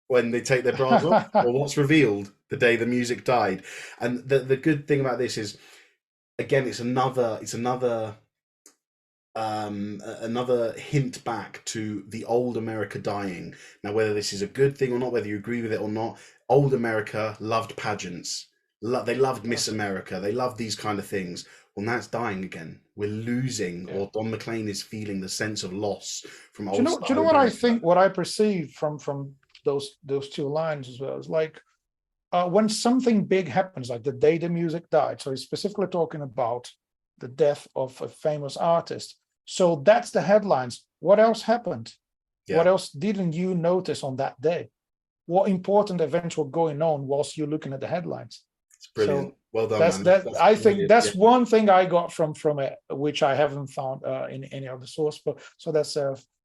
when they take their bras off, or what's revealed the day the music died? And the good thing about this is, again, it's another hint back to the old America dying. Now, whether this is a good thing or not, whether you agree with it or not, old America loved pageants. They loved Miss America. They loved these kind of things. Well, now it's dying again. We're losing, or Don McLean is feeling the sense of loss from old. Do you know what I think? What I perceive from those two lines as well is like when something big happens, like the day the music died. So he's specifically talking about the death of a famous artist. So that's the headlines. What else happened? Yeah. What else didn't you notice on that day? What important events were going on whilst you're looking at the headlines? It's brilliant. So well done, that's man. that. That's I think that's yeah. one thing I got from it, which I haven't found in any other source. But so that's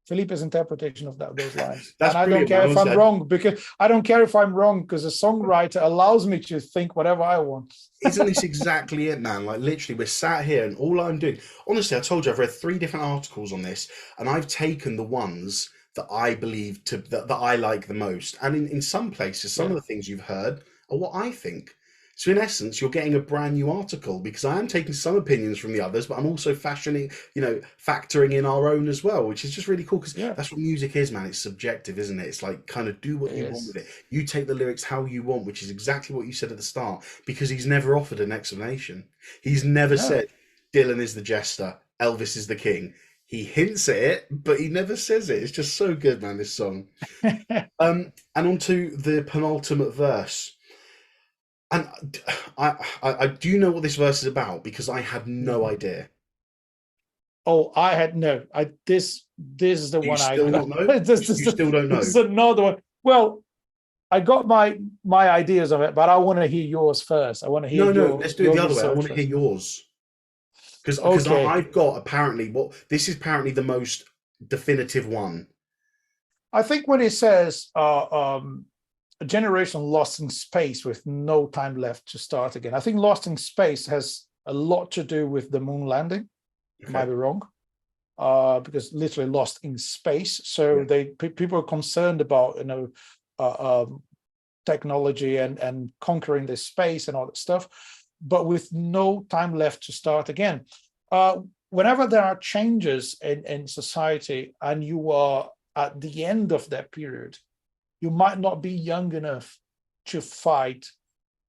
Felipe's interpretation of those lines. That's and I don't care if I'm wrong, because I don't care if I'm wrong, because a songwriter allows me to think whatever I want. Isn't this exactly it, man? Like, literally, we're sat here and all I'm doing, honestly, I told you I've read 3 different articles on this, and I've taken the ones that I believe that I like the most. And in some places, some of the things you've heard are what I think. So in essence, you're getting a brand new article because I am taking some opinions from the others, but I'm also fashioning, factoring in our own as well, which is just really cool because Yeah, that's what music is, man. It's subjective, isn't it? It's like kind of do what it you want with is. it. You take the lyrics how you want, which is exactly what you said at the start, because he's never offered an explanation. He's never No. said Dylan is the jester, Elvis is the king. He hints at it, but he never says it. It's just so good, man, this song. And on to the penultimate verse. And I do know what this verse is about because I had no Mhm. idea. Oh, I had no. This is the Do you one I still not got. know? This is You still don't this know? is another one. Well, I got my ideas of it, but I want to hear yours first. I want to hear No, no. Let's do it your the other way. I research want to hear first. yours because Okay. I've got apparently what this is apparently the most definitive one. I think when it says a generation lost in space with no time left to start again, I think lost in space has a lot to do with the moon landing. Might Okay. be wrong, because literally lost in space. Yeah. So people are concerned about technology and conquering this space and all that stuff, but with no time left to start again. Whenever there are changes in society and you are at the end of that period, you might not be young enough to fight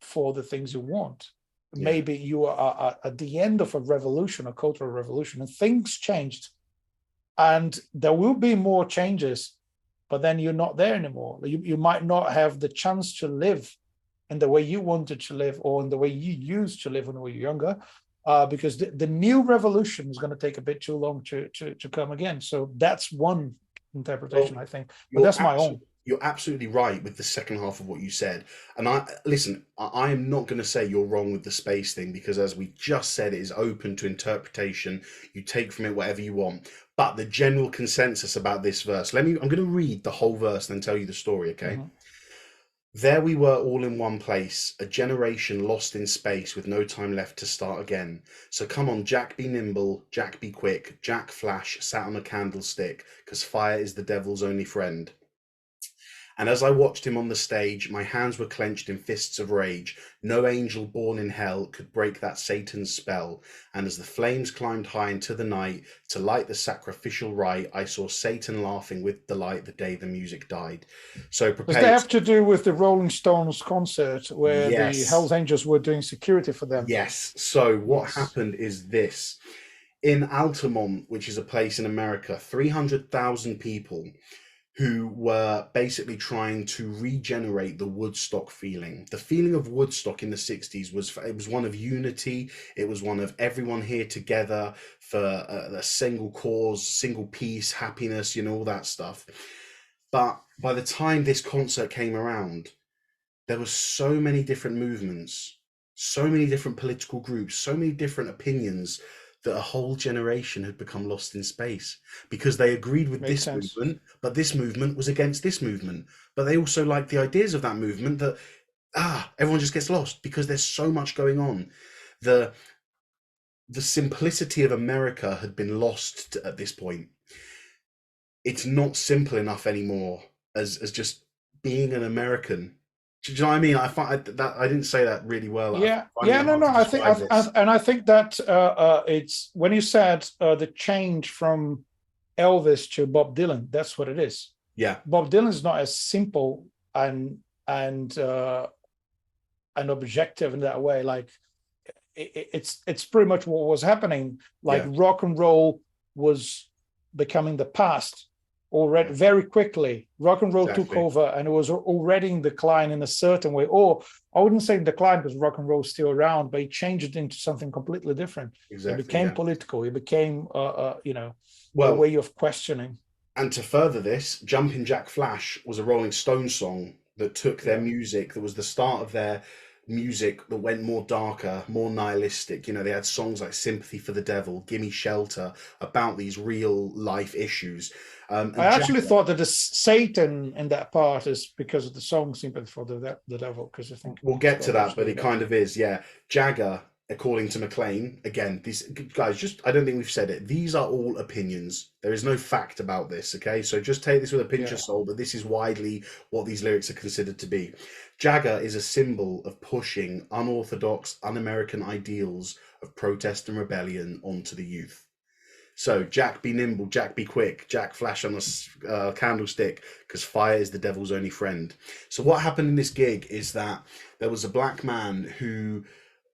for the things you want. Yeah. Maybe you are at the end of a revolution, a cultural revolution, and things changed. And there will be more changes, but then you're not there anymore. You might not have the chance to live in the way you wanted to live or in the way you used to live when you were younger, because the new revolution is going to take a bit too long to come again. So that's one Well, interpretation, I think, but you're that's my own. absolutely you're absolutely right with the second half of what you said. And I listen, I am not going to say you're wrong with the space thing because as we just said, it is open to interpretation. You take from it whatever you want. But the general consensus about this verse, I'm going to read the whole verse and then tell you the story, okay? Mhm. There we were all in one place, a generation lost in space with no time left to start again. So come on, Jack be nimble, Jack be quick, Jack Flash sat on a candlestick, 'cause fire is the devil's only friend. And as I watched him on the stage, my hands were clenched in fists of rage. No angel born in hell could break that Satan's spell. And as the flames climbed high into the night to light the sacrificial rite, I saw Satan laughing with delight the day the music died. So Does prepare that have yourself. to do with the Rolling Stones concert where the Yes. Hells Angels were doing security for them? Yes. So what Yes. happened is this. In Altamont, which is a place in America, 300,000 people who were basically trying to regenerate the Woodstock feeling. The feeling of Woodstock in the 60s was one of unity, it was one of everyone here together for a single cause, single peace, happiness, all that stuff. But by the time this concert came around, there were so many different movements, so many different political groups, so many different opinions that a whole generation had become lost in space because they agreed with Makes this sense. movement, but this movement was against this movement. But they also liked the ideas of that movement that everyone just gets lost because there's so much going on. The the simplicity of America had been lost at this point. It's not simple enough anymore as just being an American. Do you know what I mean? I find that I didn't say that really well. I'm Yeah, finding yeah, it no, hard no. to I think, describe this. and I think that it's when you said the change from Elvis to Bob Dylan. That's what it is. Yeah, Bob Dylan is not as simple and and uh, and objective in that way. Like it's pretty much what was happening. Like yeah, rock and roll was becoming the past already yeah, very quickly. Rock and roll took exactly, over, and it was already in decline in a certain way. Or I wouldn't say in decline because rock and roll is still around, but it changed it into something completely different. It exactly. became Yeah. political. It became, a Well, way of questioning. and to further this, Jumpin' Jack Flash was a Rolling Stones song that took their Yeah. music, that was the start of their music that went more darker, more nihilistic. They had songs like Sympathy for the Devil, Gimme Shelter, about these real life issues. I And actually Jagger, thought that the Satan in that part is because of the song "Sympathy for the Devil," because I think we'll it's get to got much that, to do but with it that. kind of is, yeah. Jagger according to McLean, again, these guys, just I don't think we've said it. These are all opinions. There is no fact about this, okay? So just take this with a pinch of Yeah. salt, but this is widely what these lyrics are considered to be. Jagger is a symbol of pushing unorthodox, un-American ideals of protest and rebellion onto the youth. So, Jack be nimble, Jack be quick, Jack flash on a candlestick, because fire is the devil's only friend. So, what happened in this gig is that there was a black man who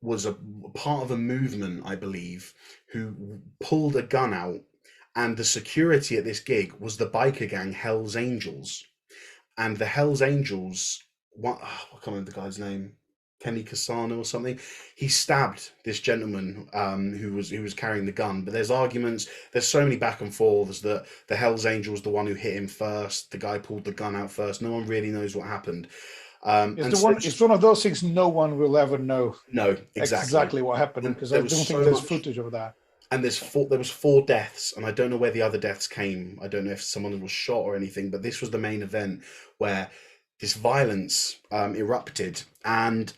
was a part of a movement, I believe, who pulled a gun out, and the security at this gig was the biker gang Hell's Angels, and the Hell's Angels. I can't remember the guy's name. Kenny Casano or something. He stabbed this gentleman who was carrying the gun. But there's arguments. There's so many back and forths that the Hell's Angel was the one who hit him first. The guy pulled the gun out first. No one really knows what happened. It's And the so one. It's one of those things no one will ever know no, exactly. exactly what happened, And because I there don't was think so there's much. footage of that. And there was four deaths, and I don't know where the other deaths came. I don't know if someone was shot or anything, but this was the main event where this violence erupted, and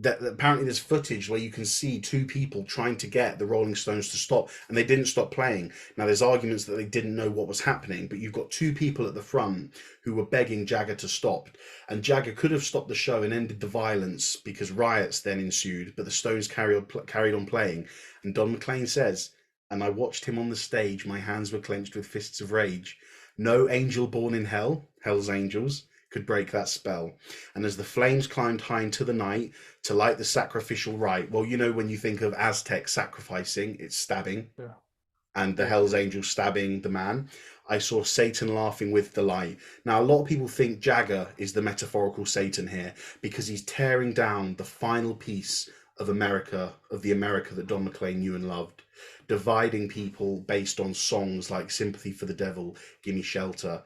that apparently there's footage where you can see two people trying to get the Rolling Stones to stop, and they didn't stop playing. Now there's arguments that they didn't know what was happening, but you've got two people at the front who were begging Jagger to stop, and Jagger could have stopped the show and ended the violence because riots then ensued, but the Stones carried on playing. And Don McLean says, and I watched him on the stage, my hands were clenched with fists of rage. No angel born in hell, Hell's Angels, could break that spell. And as the flames climbed high into the night to light the sacrificial rite, well, you know, when you think of Aztec sacrificing, it's stabbing, Yeah. and the Yeah. Hell's Angel stabbing the man. I saw Satan laughing with delight. Now, a lot of people think Jagger is the metaphorical Satan here because he's tearing down the final piece of America, of the America that Don McLean knew and loved, dividing people based on songs like Sympathy for the Devil, Gimme Shelter.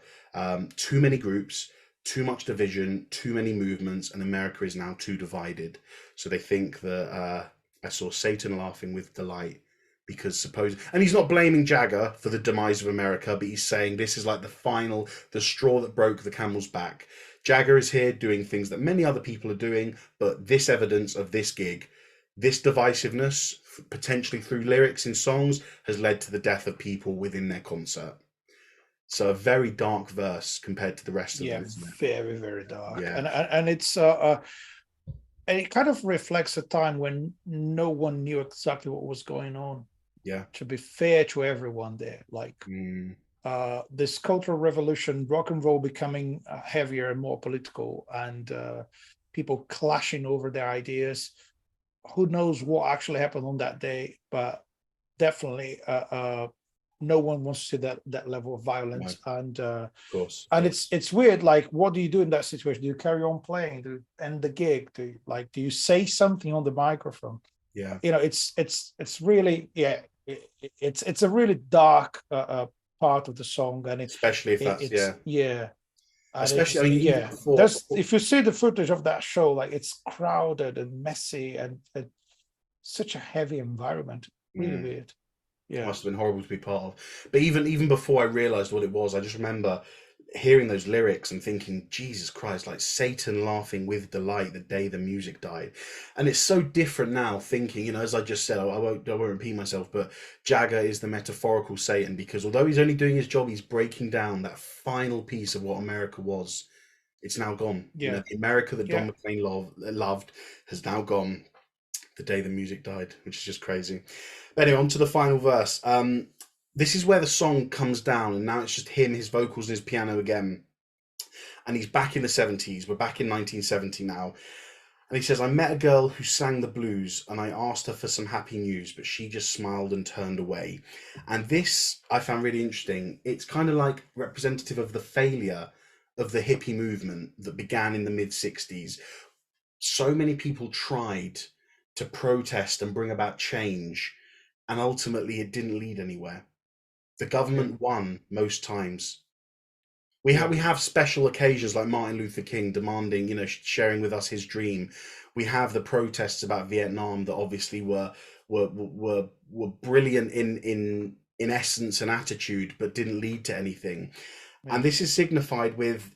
Too many groups, too much division, too many movements, and America is now too divided. So they think that I saw Satan laughing with delight because suppose, and he's not blaming Jagger for the demise of America, but he's saying this is like the straw that broke the camel's back. Jagger is here doing things that many other people are doing, but this evidence of this gig, this divisiveness, potentially through lyrics in songs, has led to the death of people within their concert. So a very dark verse compared to the rest of Yeah, them, isn't it? very, very dark. Yeah, And it's and it kind of reflects a time when no one knew exactly what was going on. yeah. To be fair to everyone there, like Mm, this cultural revolution, rock and roll becoming heavier and more political, and people clashing over their ideas. Who knows what actually happened on that day? But definitely, no one wants to see that level of no, violence. of course. And it's weird. Like, what do you do in that situation? Do you carry on playing? Do you end the gig? Do you say something on the microphone? Yeah, It's really, yeah. It's a really dark part of the song, and especially if that's, it's, yeah. yeah, and Especially, it's, I mean, even yeah. before, There's, if you see the footage of that show, like, it's crowded and messy, and such a heavy environment. Really mm, weird. Yeah, must have been horrible to be part of. But even before I realized what it was, I just remember hearing those lyrics and thinking, Jesus Christ, like Satan laughing with delight the day the music died. And it's so different now thinking, as I just said, I won't repeat myself, but Jagger is the metaphorical Satan because although he's only doing his job, he's breaking down that final piece of what America was. It's now gone. yeah, The America that Don yeah, McLean loved has now gone the day the music died, which is just crazy. But anyway, on to the final verse. This is where the song comes down, and now it's just him, his vocals, and his piano again. And he's back in the 70s. We're back in 1970 now. And he says, I met a girl who sang the blues, and I asked her for some happy news, but she just smiled and turned away. And this I found really interesting. It's kind of like representative of the failure of the hippie movement that began in the mid 60s. So many people tried to protest and bring about change, and ultimately it didn't lead anywhere. The yeah, government won most times. yeah, We have special occasions like Martin Luther King demanding, sharing with us his dream. We have the protests about Vietnam that obviously were brilliant in essence and attitude, but didn't lead to anything. yeah, And this is signified with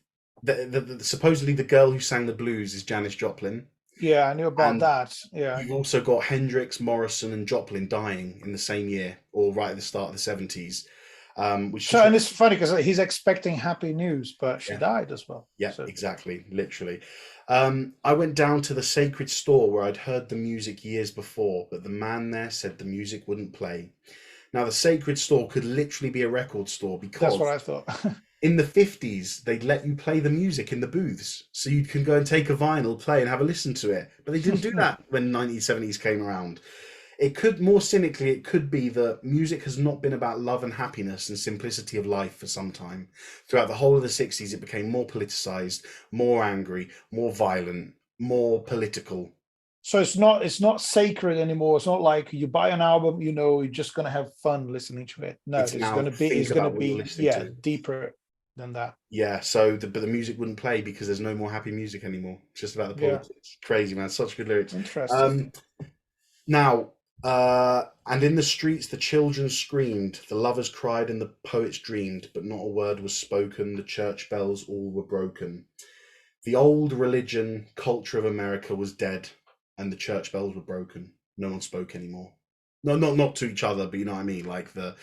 supposedly the girl who sang the blues is Janis Joplin. Yeah, I knew about And that. Yeah. you've also got Hendrix, Morrison, and Joplin dying in the same year, or right at the start of the 70s, which So, just and it's funny because he's expecting happy news, but she yeah, died as well. yeah, So exactly, literally. I went down to the sacred store where I'd heard the music years before, but the man there said the music wouldn't play. Now, the sacred store could literally be a record store that's what because I thought. in the 50s, they'd let you play the music in the booths. So you can go and take a vinyl, play, and have a listen to it. But they didn't do that when 1970s came around. It could, more cynically, it could be that music has not been about love and happiness and simplicity of life for some time. Throughout the whole of the 60s, it became more politicized, more angry, more violent, more political. So it's not sacred anymore. It's not like you buy an album, you're just gonna have fun listening to it. No, It's it's now gonna be think it's gonna about what you're be listening yeah, to. deeper than that. Yeah, so but the music wouldn't play because there's no more happy music anymore. It's just about the Yeah, politics. Crazy, man. Such good lyrics. interesting. Um, Now, and in the streets the children screamed, the lovers cried, and the poets dreamed, but not a word was spoken. The church bells all were broken. The old religion, culture of America was dead, and the church bells were broken. No one spoke anymore. No, not to each other, but you know what I mean. Like the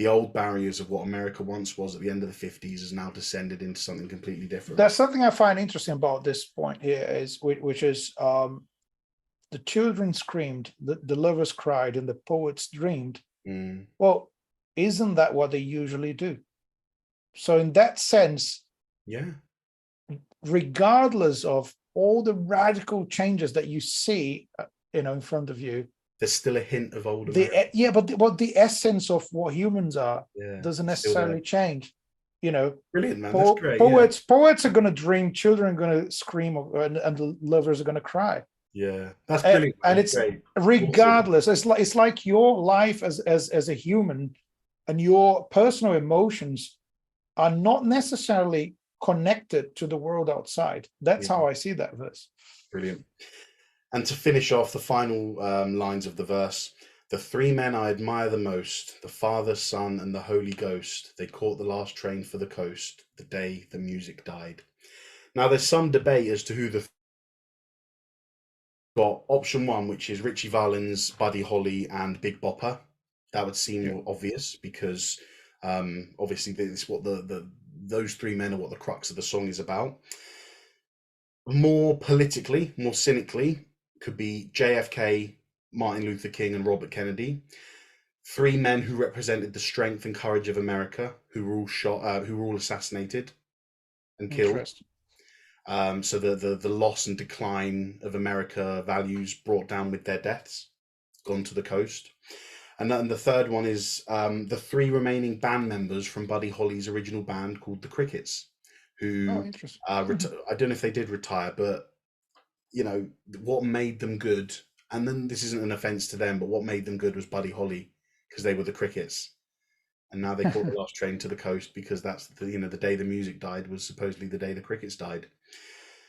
old barriers of what America once was at the end of the 50s has now descended into something completely different. That's something I find interesting about this point here is which is the children screamed, the lovers cried, and the poets dreamed. Mm, Well, isn't that what they usually do? So in that sense, yeah, regardless of all the radical changes that you see, in front of you, there's still a hint of old the America. yeah, but what the essence of what humans are Yeah, doesn't still there. necessarily change. You know, Brilliant, man. That's great. Yeah. poets are going to dream, children are going to scream, and the lovers are going to cry. Yeah, that's brilliant, And man. it's Great. Awesome. regardless. It's like your life as a human, and your personal emotions are not necessarily connected to the world outside. That's Yeah, how I see that verse. brilliant. And to finish off the final lines of the verse, the three men I admire the most, the Father, Son, and the Holy Ghost, they caught the last train for the coast the day the music died. Now, there's some debate as to who the got option one, which is Richie Valens, Buddy Holly, and Big Bopper. That would seem Yeah. more obvious because obviously this what the those three men are what the crux of the song is about. More politically, more cynically, could be JFK, Martin Luther King, and Robert Kennedy. Three men who represented the strength and courage of America, who were all shot, who were all assassinated and killed. Interesting. So the loss and decline of America values brought down with their deaths, gone to the coast. And then the third one is the three remaining band members from Buddy Holly's original band called the Crickets, Oh, who interesting. I don't know if they did retire, but you know what made them good. And then this isn't an offense to them, but what made them good was Buddy Holly because they were the Crickets, and now they caught the last train to the coast because that's the day the music died was supposedly the day the Crickets died.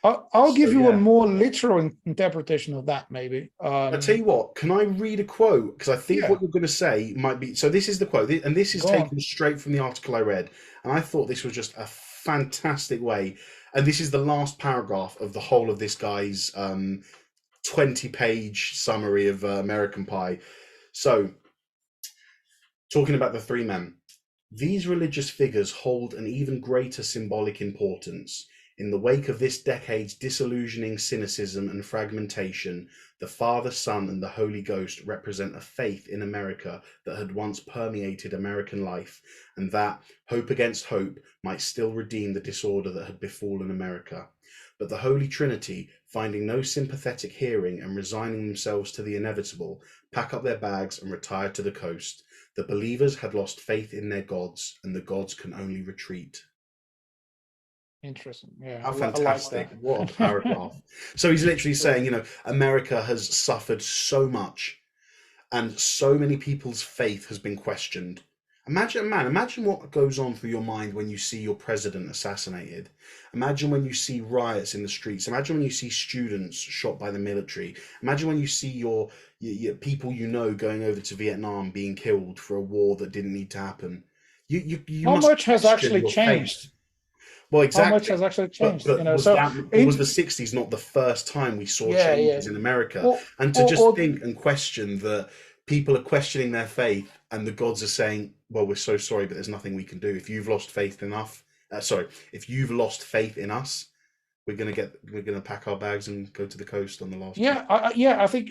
I'll So give you a yeah, more literal interpretation of that, maybe. I tell you what, can I read a quote? Because I think Yeah, what you're going to say might be. So this is the quote, and this is go on. taken straight from the article I read, and I thought this was just a fantastic way. And this is the last paragraph of the whole of this guy's 20-page summary of American Pie. So, talking about the three men, these religious figures hold an even greater symbolic importance. In the wake of this decade's disillusioning cynicism and fragmentation, the Father, Son, and the Holy Ghost represent a faith in America that had once permeated American life, and that, hope against hope, might still redeem the disorder that had befallen America. But the Holy Trinity, finding no sympathetic hearing and resigning themselves to the inevitable, pack up their bags and retire to the coast. The believers had lost faith in their gods, and the gods can only retreat. Interesting. Yeah, How I like fantastic. What a that. paragraph. So he's literally Yeah. saying, America has suffered so much and so many people's faith has been questioned. Imagine what goes on through your mind when you see your president assassinated. Imagine when you see riots in the streets. Imagine when you see students shot by the military. Imagine when you see your people going over to Vietnam being killed for a war that didn't need to happen. You How must much has question actually your faith. changed? Well, how much exactly. has actually But changed, you know. was So that, was in, the '60s not the first time we saw yeah, yeah, changes in America? or And to or, just or think and question that people are questioning their faith, and the gods are saying, "Well, we're so sorry, but there's nothing we can do. If you've lost faith enough, sorry, if you've lost faith in us, we're gonna pack our bags and go to the coast on the last trip." yeah, yeah, I think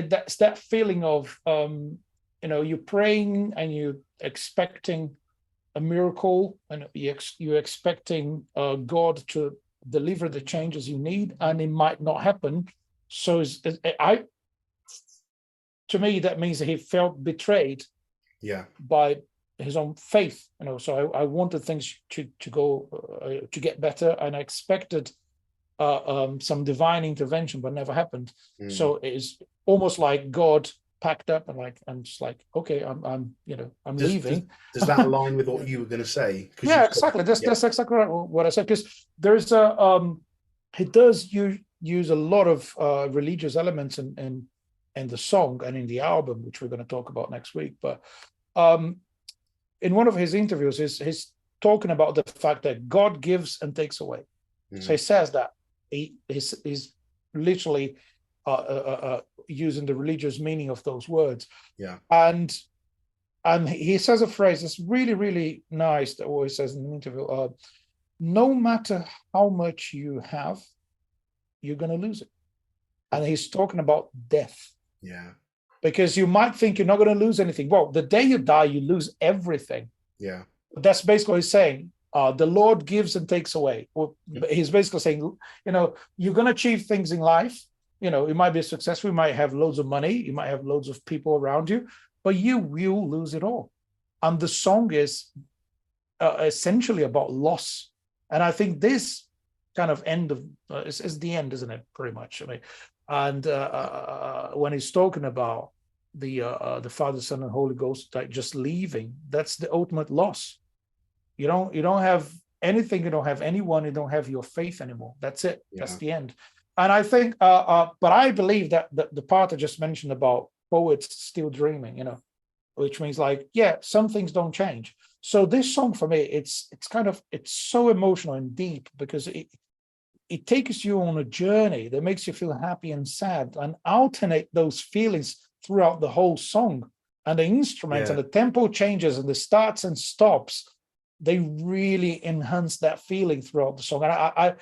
that's that feeling of you know, you're praying and you're expecting a miracle, and you're expecting God to deliver the changes you need, and it might not happen. So I, to me, that means that he felt betrayed Yeah, by his own faith, you know. So I wanted things to go to get better, and I expected some divine intervention, but never happened. mm. So it is almost like God packed up and like, I'm just like, okay, I'm you know, I'm Does does leaving. does that align with what you were going to say? Because you Yeah, said, exactly. That's yeah, that's exactly what I said. Because there's a he does use a lot of religious elements in the song and in the album, which we're going to talk about next week. But um, in one of his interviews, he's talking about the fact that God gives and takes away. So he mm, says that he's literally using the religious meaning of those words, yeah, and he says a phrase that's really really nice that always says in an interview. No matter how much you have, you're going to lose it. And he's talking about death, yeah, because you might think you're not going to lose anything. Well, the day you die, you lose everything. yeah, But that's basically what he's saying. The Lord gives and takes away. Well, he's basically saying, you know, you're going to achieve things in life. You know, you might be successful, you might have loads of money, you might have loads of people around you, but you will lose it all. And the song is essentially about loss. And I think this kind of end of is the end, isn't it? Pretty much. I mean, and when he's talking about the Father, Son, and Holy Ghost like just leaving, that's the ultimate loss. You don't have anything, you don't have anyone, you don't have your faith anymore. That's it. That's yeah, the end. And I think, but I believe that the part I just mentioned about poets still dreaming, you know, which means like, yeah, some things don't change. So this song for me, it's kind of, it's so emotional and deep because it takes you on a journey that makes you feel happy and sad and alternate those feelings throughout the whole song. And the instruments and yeah. the tempo changes and the starts and stops, they really enhance that feeling throughout the song. And I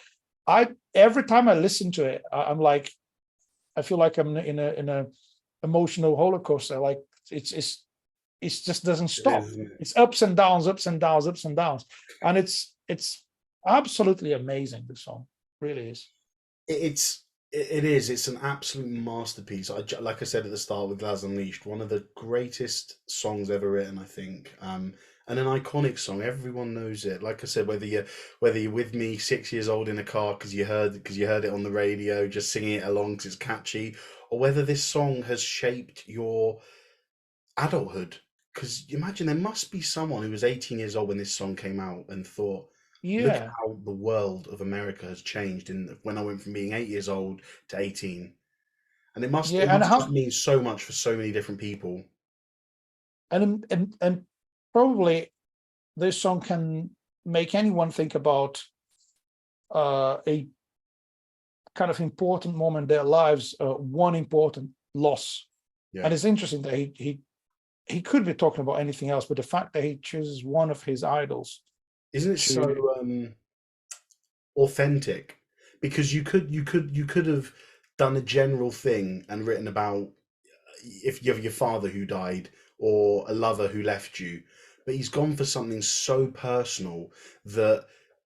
every time I listen to it, I'm like, I feel like I'm in a emotional roller coaster. Like it just doesn't It is, stop. isn't it? It's ups and downs, ups and downs, ups and downs, and it's absolutely amazing. The song really is. It's it is. It's an absolute masterpiece. Like I said at the start with Laz Unleashed, one of the greatest songs ever written, I think. And an iconic song. Everyone knows it. Like I said, whether you're with me 6 years old in a car because you heard it on the radio, just singing it along because it's catchy, or whether this song has shaped your adulthood. Because imagine there must be someone who was 18 years old when this song came out and thought, look at Yeah, how the world of America has changed in when I went from being 8 years old to 18. And yeah, it and must just how mean so much for so many different people. and probably this song can make anyone think about a kind of important moment in their lives, one important loss. And Yeah. it's interesting that he could be talking about anything else, but the fact that he chooses one of his idols Isn't it so to, authentic? Because you could have done a general thing and written about if you have your father who died or a lover who left you, but he's gone for something so personal that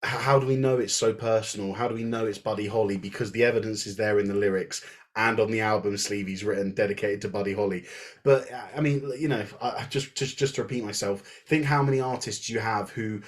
how do we know it's so personal? How do we know it's Buddy Holly? Because the evidence is there in the lyrics and on the album sleeve he's written dedicated to Buddy Holly. But I mean, I just to repeat myself, think how many artists you have who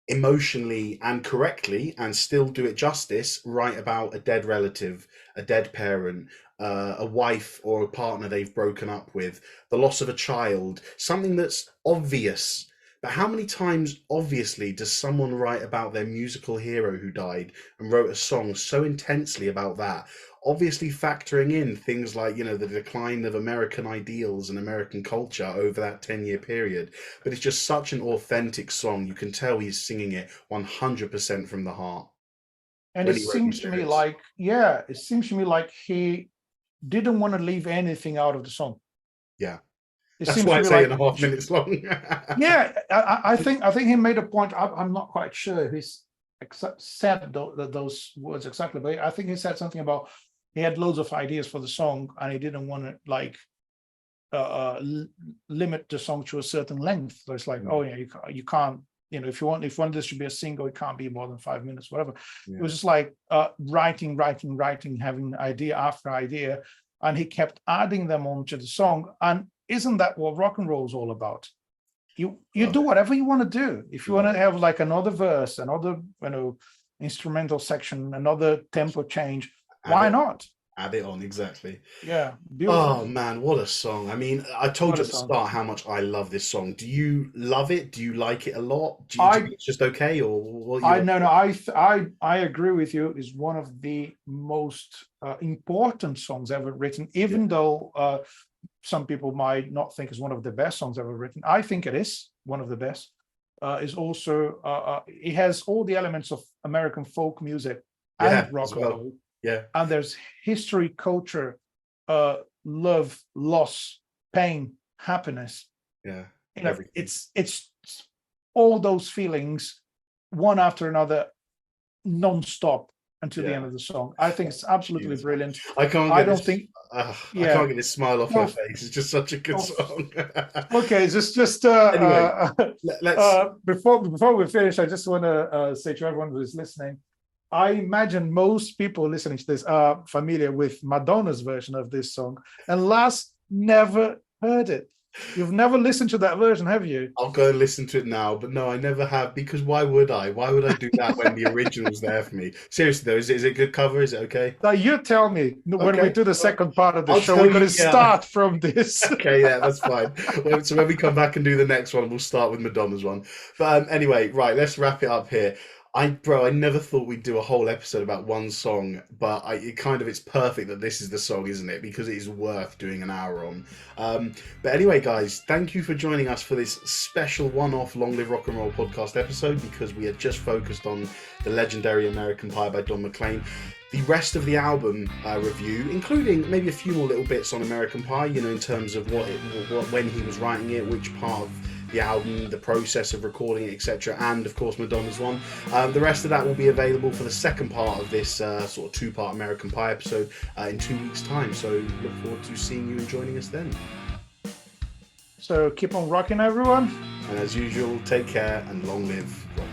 emotionally and correctly and still do it justice write about a dead relative, a dead parent, a wife or a partner they've broken up with, the loss of a child, something that's obvious. But how many times obviously does someone write about their musical hero who died and wrote a song so intensely about that, obviously factoring in things like, you know, the decline of American ideals and American culture over that 10-year period. But it's just such an authentic song. You can tell he's singing it 100% from the heart And it when he wrote seems these to me lyrics. like, yeah, it seems to me like he didn't want to leave anything out of the song. Yeah. It That's seems why to me it's like, 8.5 minutes long. yeah, I think he made a point. I'm not quite sure he's said those words exactly, but I think he said something about he had loads of ideas for the song and he didn't want to like limit the song to a certain length. So it's like, oh yeah, you can't, you know, if you want this to be a single, it can't be more than 5 minutes, whatever. Yeah. It was just like writing, having idea after idea, and he kept adding them onto the song. And isn't that what rock and roll is all about? You do whatever you want to do. If you want to have like another verse, another, you know, instrumental section, another tempo change, why not? Add it on, exactly. Yeah, Oh beautiful. man, what a song. I mean, I told What you a at the song. start how much I love this song. Do you love it? Do you like it a lot? Do you I think it's just okay, or what I you? no no I agree with you. It's one of the most important songs ever written, Yeah, even though some people might not think it's one of the best songs ever written. I think it is one of the best. Is also it has all the elements of American folk music yeah, and as rock and well. roll, Yeah, and there's history, culture, love, loss, pain, happiness. yeah, You know, everything. it's all those feelings one after another, non-stop until the end Yeah, of the song. I think it's absolutely beautiful. brilliant. I can't I get don't this. think, I can't yeah. get this smile off my No, face. It's just such a good no, song. okay, just Anyway, let's. before we finish, I just want to say to everyone who is listening, I imagine most people listening to this are familiar with Madonna's version of this song, and Laz never heard it. You've never listened to that version, have you? I'll go and listen to it now, but no, I never have because why would I? Why would I do that when the original's there for me? Seriously though, is it a good cover? Is it okay? Now you tell me when we Okay, do the second part of the I'll show, tell we're going you. to Yeah, start from this. okay, yeah, that's fine. Well, so when we come back and do the next one, we'll start with Madonna's one. But anyway, right, let's wrap it up here. I never thought we'd do a whole episode about one song, but it's perfect that this is the song, isn't it? Because it is worth doing an hour on. But anyway, guys, thank you for joining us for this special one-off Long Live Rock and Roll podcast episode, because we had just focused on the legendary American Pie by Don McLean. The rest of the album review, including maybe a few more little bits on American Pie, you know, in terms of when he was writing it, which part of the album, the process of recording it, etc., and of course Madonna's one. The rest of that will be available for the second part of this sort of two-part American Pie episode in 2 weeks' time. So look forward to seeing you and joining us then. So keep on rocking, everyone. And as usual, take care and long live rock.